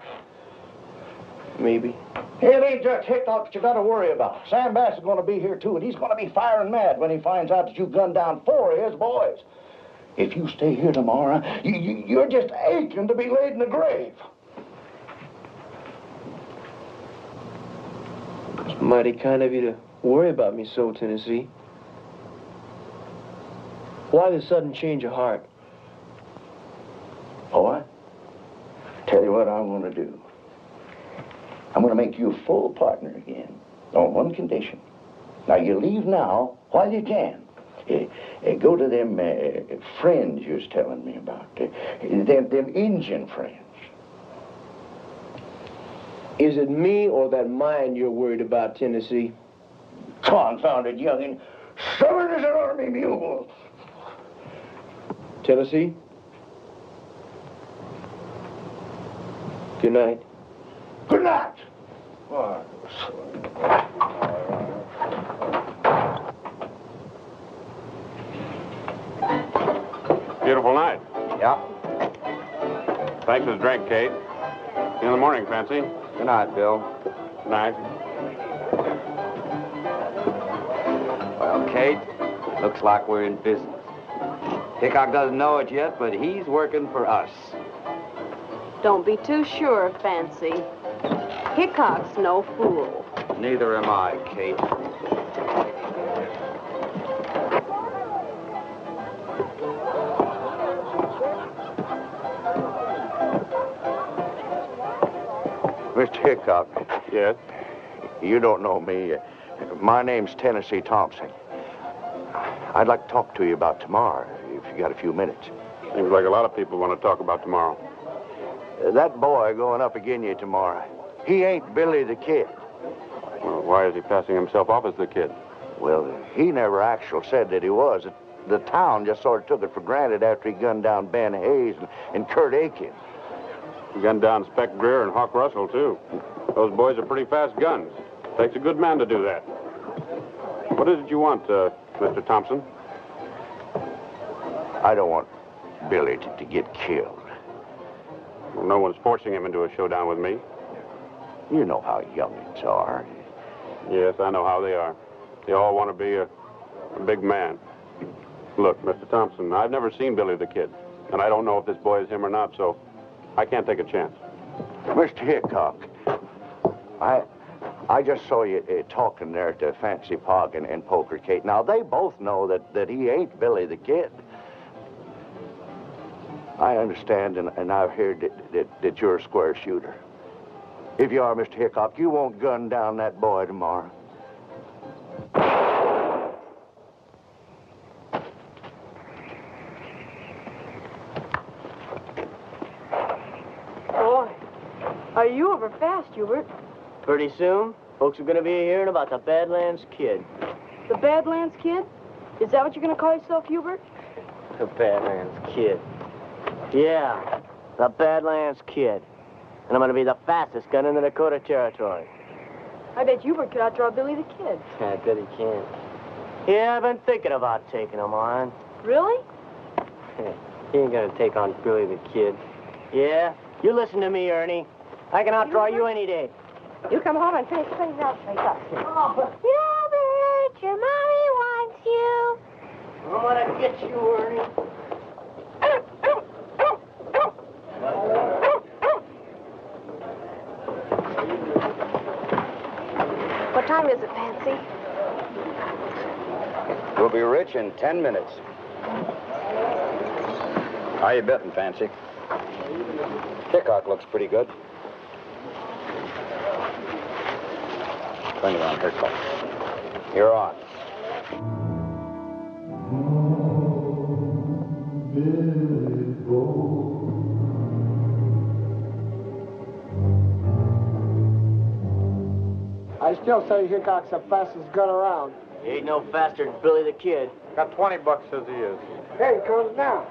Maybe. It ain't just Hickok that you got to worry about. Sam Bass is going to be here, too, and he's going to be firing mad when he finds out that you gunned down 4 of his boys. If you stay here tomorrow, you're just aching to be laid in the grave. It's mighty kind of you to worry about me so, Tennessee. Why the sudden change of heart? Boy, tell you what I'm going to do. I'm going to make you a full partner again, on one condition. Now, you leave now while you can. Go to them friends you was telling me about, them Indian friends. Is it me or that mine you're worried about, Tennessee? Confounded youngin', stubborn as an army mule. Tennessee? Good night. Good night. Beautiful night. Yeah. Thanks for the drink, Kate. See you in the morning, Fancy. Good night, Bill. Good night. Well, Kate, looks like we're in business. Hickok doesn't know it yet, but he's working for us. Don't be too sure, Fancy. Hickok's no fool. Neither am I, Kate. Mr. Hickok. Yes? You don't know me. My name's Tennessee Thompson. I'd like to talk to you about tomorrow, if you got a few minutes. Seems like a lot of people want to talk about tomorrow. That boy going up again you tomorrow, he ain't Billy the Kid. Well, why is he passing himself off as the Kid? Well, he never actually said that he was. The town just sort of took it for granted after he gunned down Ben Hayes and Kurt Aiken. He gunned down Spec Greer and Hawk Russell, too. Those boys are pretty fast guns. Takes a good man to do that. What is it you want, Mr. Thompson? I don't want Billy to get killed. Well, no one's forcing him into a showdown with me. You know how youngins are. Yes, I know how they are. They all want to be a big man. Look, Mr. Thompson, I've never seen Billy the Kid, and I don't know if this boy is him or not, so I can't take a chance. Mr. Hickok, I just saw you talking there to Fancy Pog and Poker Kate. Now, they both know that he ain't Billy the Kid. I understand, and I've heard that you're a square shooter. If you are, Mr. Hickok, you won't gun down that boy tomorrow. Boy, are you over fast, Hubert? Pretty soon, folks are going to be hearing about the Badlands Kid. The Badlands Kid? Is that what you're going to call yourself, Hubert? The Badlands Kid. Yeah, the Badlands Kid. And I'm going to be the fastest gun in the Dakota Territory. I bet Hubert could outdraw Billy the Kid. I bet he can. Yeah, I've been thinking about taking him on. Really? He ain't going to take on Billy the Kid. Yeah? You listen to me, Ernie. I can outdraw you any day. You come home and finish things up. Oh. Hubert, your mommy wants you. I'm going to get you, Ernie. What time is it, Fancy? We'll be rich in 10 minutes. How you betting, Fancy? Hickok looks pretty good. 20 on Hickok. You're on. I still say Hickok's the fastest gun around. He ain't no faster than Billy the Kid. Got 20 bucks, says he is. Here he comes now.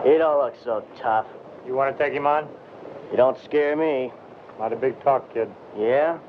He don't look so tough. You want to take him on? You don't scare me. Not a big talk, kid. Yeah?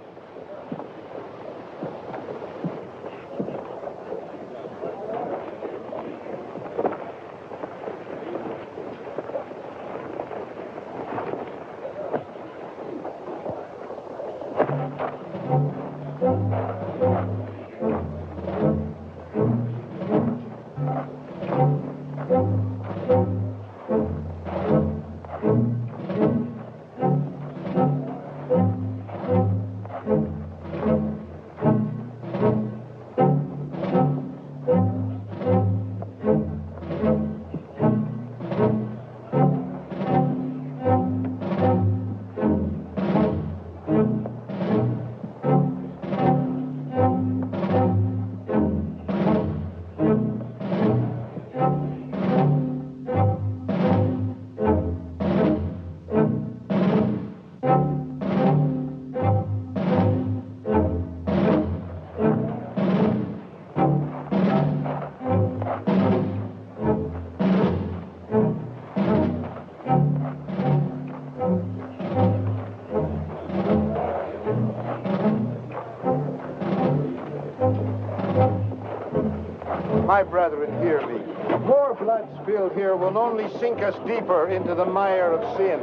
My brethren, hear me. More blood spilled here will only sink us deeper into the mire of sin.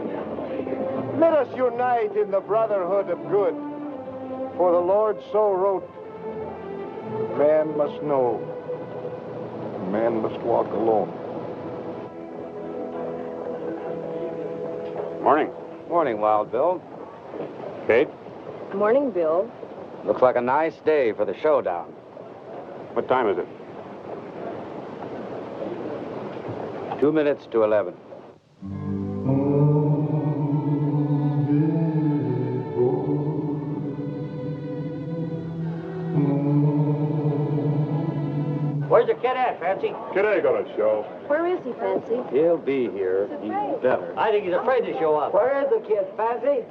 Let us unite in the brotherhood of good. For the Lord so wrote, man must know, man must walk alone. Morning. Morning, Wild Bill. Kate? Morning, Bill. Looks like a nice day for the showdown. What time is it? 2 minutes to 11. Where's the kid at, Fancy? Kid ain't gonna show. Where is he, Fancy? He'll be here. He's better. I think he's afraid to show up. Where is the kid, Fancy?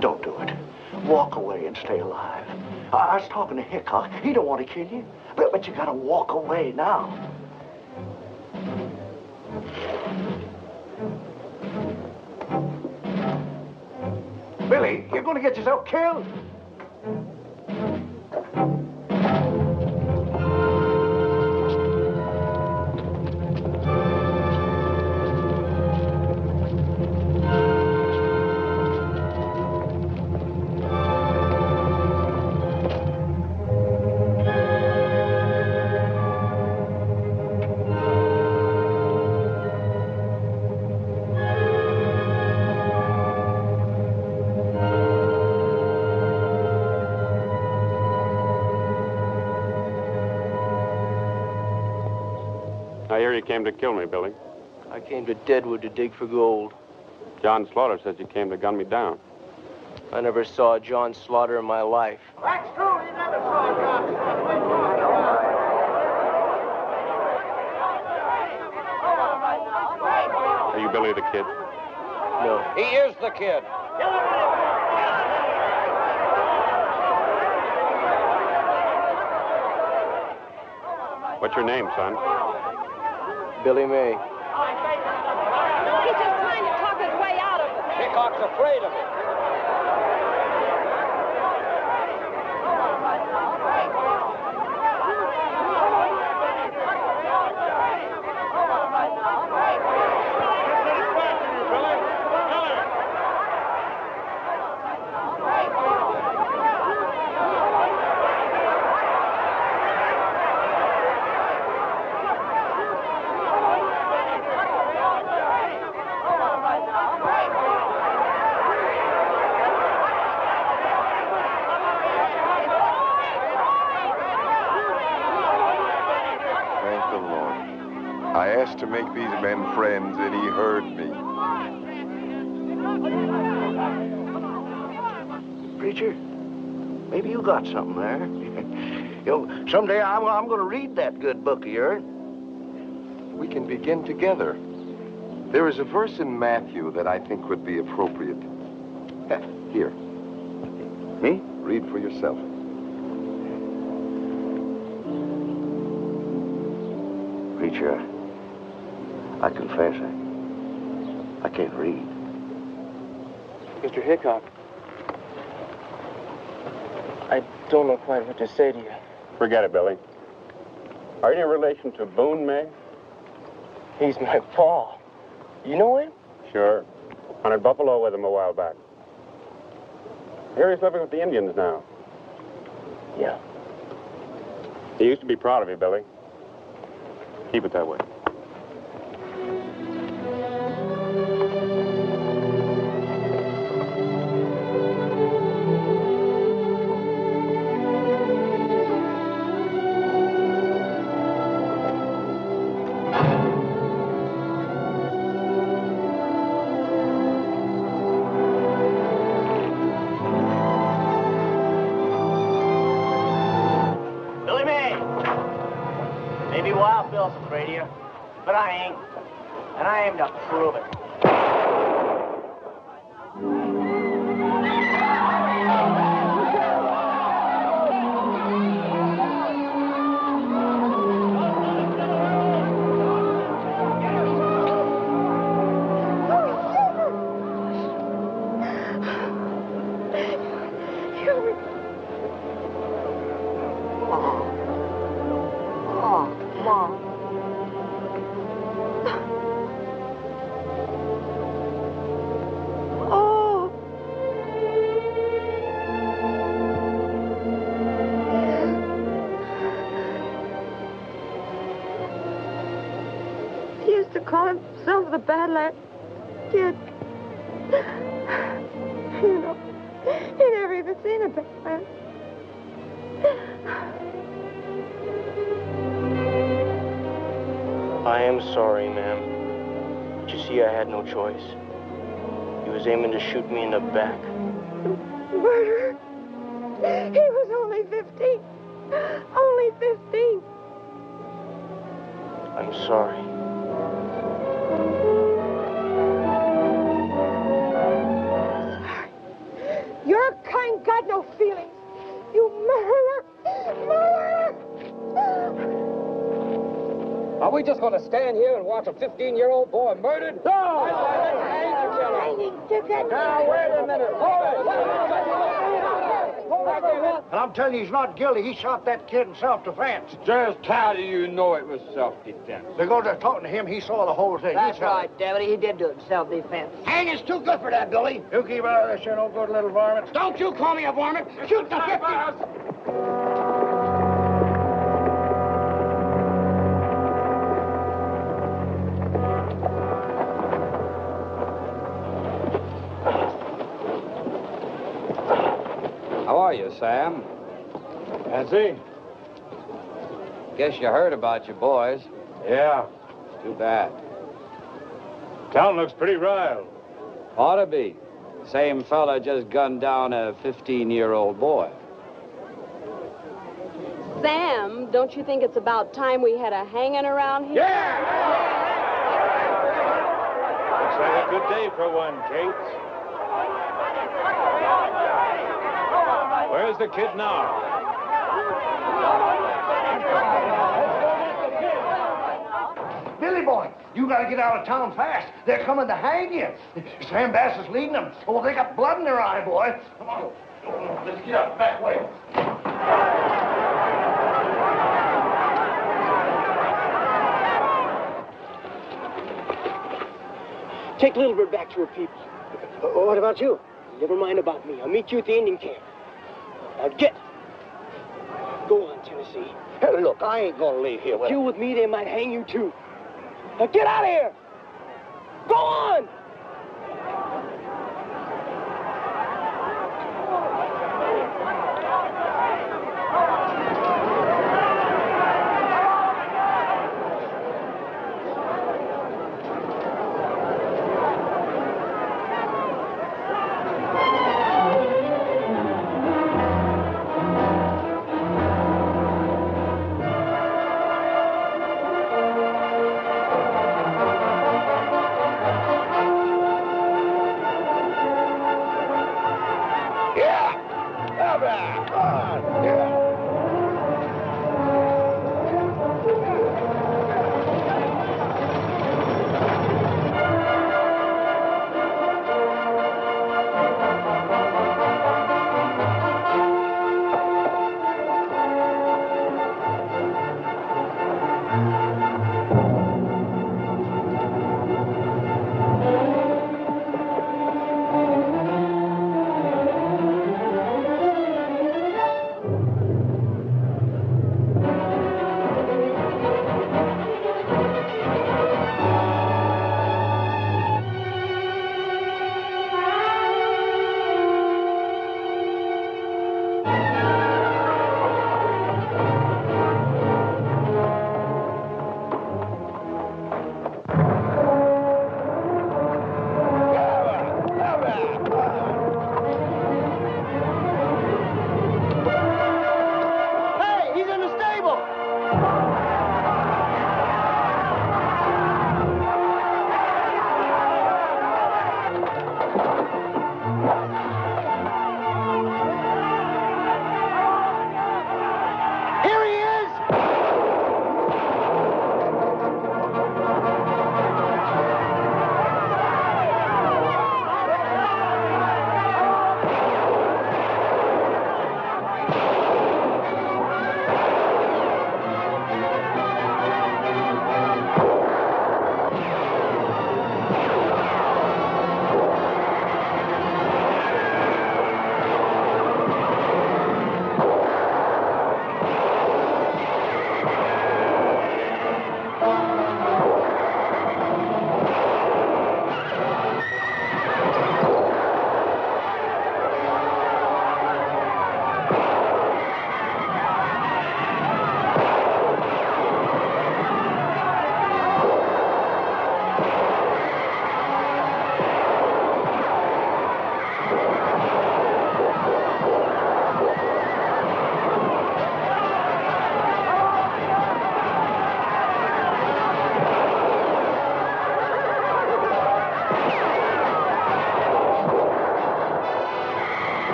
Don't do it. Walk away and stay alive. I was talking to Hickok. He don't want to kill you, but you gotta walk away now. Billy, you're gonna get yourself killed. I hear you came to kill me, Billy. I came to Deadwood to dig for gold. John Slaughter says you came to gun me down. I never saw John Slaughter in my life. That's true. He never saw John. Are you Billy the Kid? No. He is the kid. What's your name, son? Billy May. He's just trying to talk his way out of it. Hickok's afraid of it. I asked to make these men friends, and he heard me. Preacher, maybe you got something there. Someday I'm going to read that good book of yours. We can begin together. There is a verse in Matthew that I think would be appropriate. Here. Me? Read for yourself. Preacher, I confess, I can't read. Mr. Hickok, I don't know quite what to say to you. Forget it, Billy. Are you in relation to Boone, May? He's my pa. You know him? Sure. Hunted buffalo with him a while back. Here he's living with the Indians now. Yeah. He used to be proud of you, Billy. Keep it that way. Billy May! Maybe Wild Bill's afraid of you, but I ain't. And I aim to prove it. He used to call himself the Badland Kid. You know, he never even seen a Badland. I am sorry, ma'am. But you see, I had no choice. He was aiming to shoot me in the back. Murderer? He was only 15. Only 15. I'm sorry. Your kind got no feelings. You murderer! Murderer! Are we just going to stand here and watch a 15-year-old boy murdered? No! Now, wait a minute. And I'm telling you, he's not guilty. He shot that kid in self-defense. Just how do you know it was self-defense? Because they're talking to him, he saw the whole thing. That's right, Deputy. He did do it in self-defense. Hang, it's too good for that, Billy. You keep out of this, you no good little varmint. Don't you call me a varmint! Shoot the 50! How are you, Sam? Nancy? Guess you heard about your boys. Yeah. Too bad. Town looks pretty riled. Ought to be. Same fella just gunned down a 15-year-old boy. Sam, don't you think it's about time we had a hanging around here? Yeah! Looks like a good day for one, Kate. Where's the kid now? Billy boy, you gotta get out of town fast. They're coming to hang you. Sam Bass is leading them. Oh, they got blood in their eye, boy. Come on. Let's get out back way. Take Little Bird back to her people. What about you? Never mind about me. I'll meet you at the Indian camp. Now get. Go on, Tennessee. Hey, look, I ain't gonna leave here with You with me, they might hang you too. Now get out of here! Go on!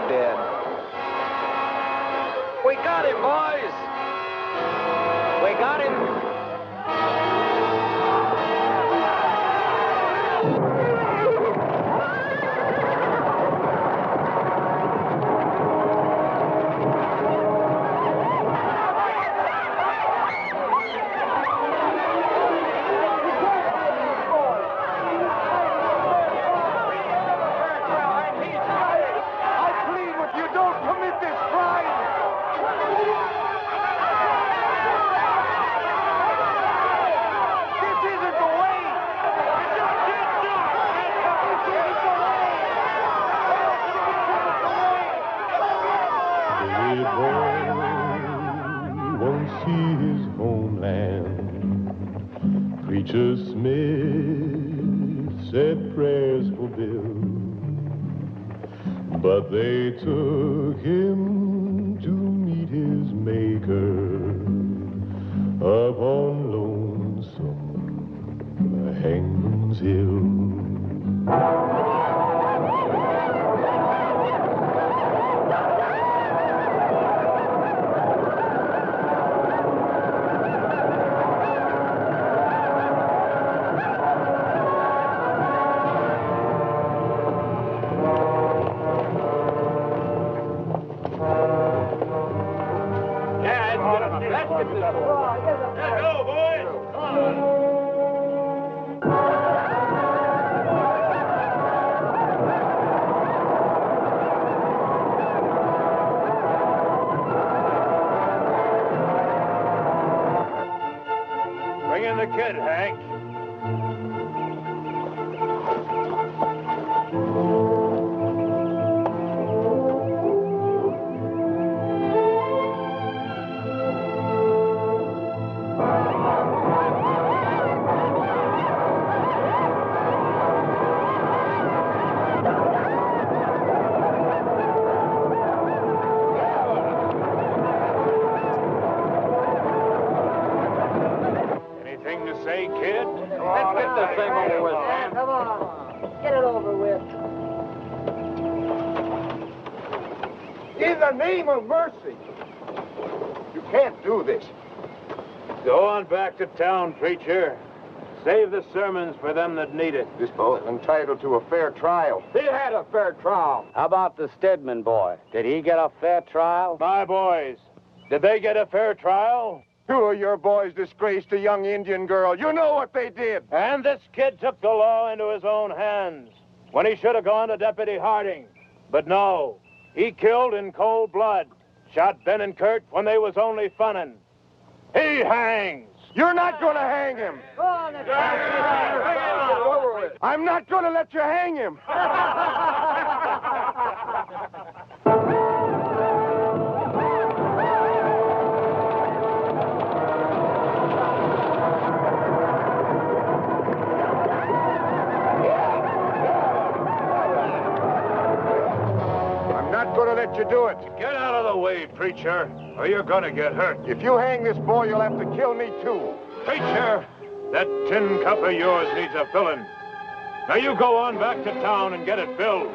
dead. We got him, boys! We got him! Billy boy won't see his homeland. Preacher Smith said prayers for Bill, but they took him to meet his maker up on Lonesome Hangman's Hill. Bring in the kid, Hank. Anything to say, kid? Let's get this thing over with, man. Come on. Get it over with. In the name of mercy! You can't do this. Go on back to town, preacher. Save the sermons for them that need it. This boy is entitled to a fair trial. He had a fair trial. How about the Stedman boy? Did he get a fair trial? My boys, did they get a fair trial? Two of your boys disgraced a young Indian girl. You know what they did. And this kid took the law into his own hands when he should have gone to Deputy Harding. But no, he killed in cold blood, shot Ben and Kurt when they was only funnin'. He hangs. You're not going to hang him. Go on, let's I'm not going to let you hang him. I'm not going to let you do it. Get out of the way, preacher, or you're gonna get hurt. If you hang this boy, you'll have to kill me, too. Preacher, that tin cup of yours needs a filling. Now you go on back to town and get it filled.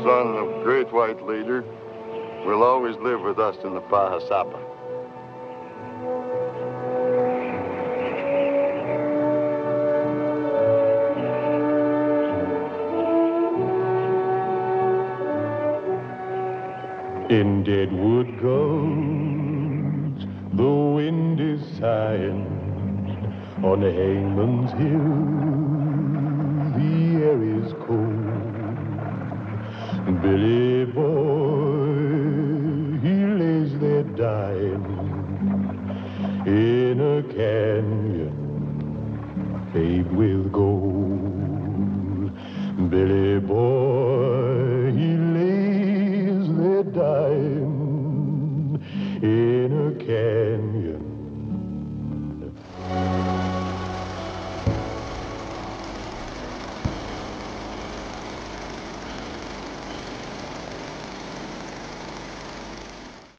Son of great white leader, will always live with us in the Pahasapa. In Deadwood Gulch, the wind is sighing. On Hangman's Hill, the air is cold. Billy boy, he lays there dying in a canyon paved with gold. Billy boy, he lays there dying in a canyon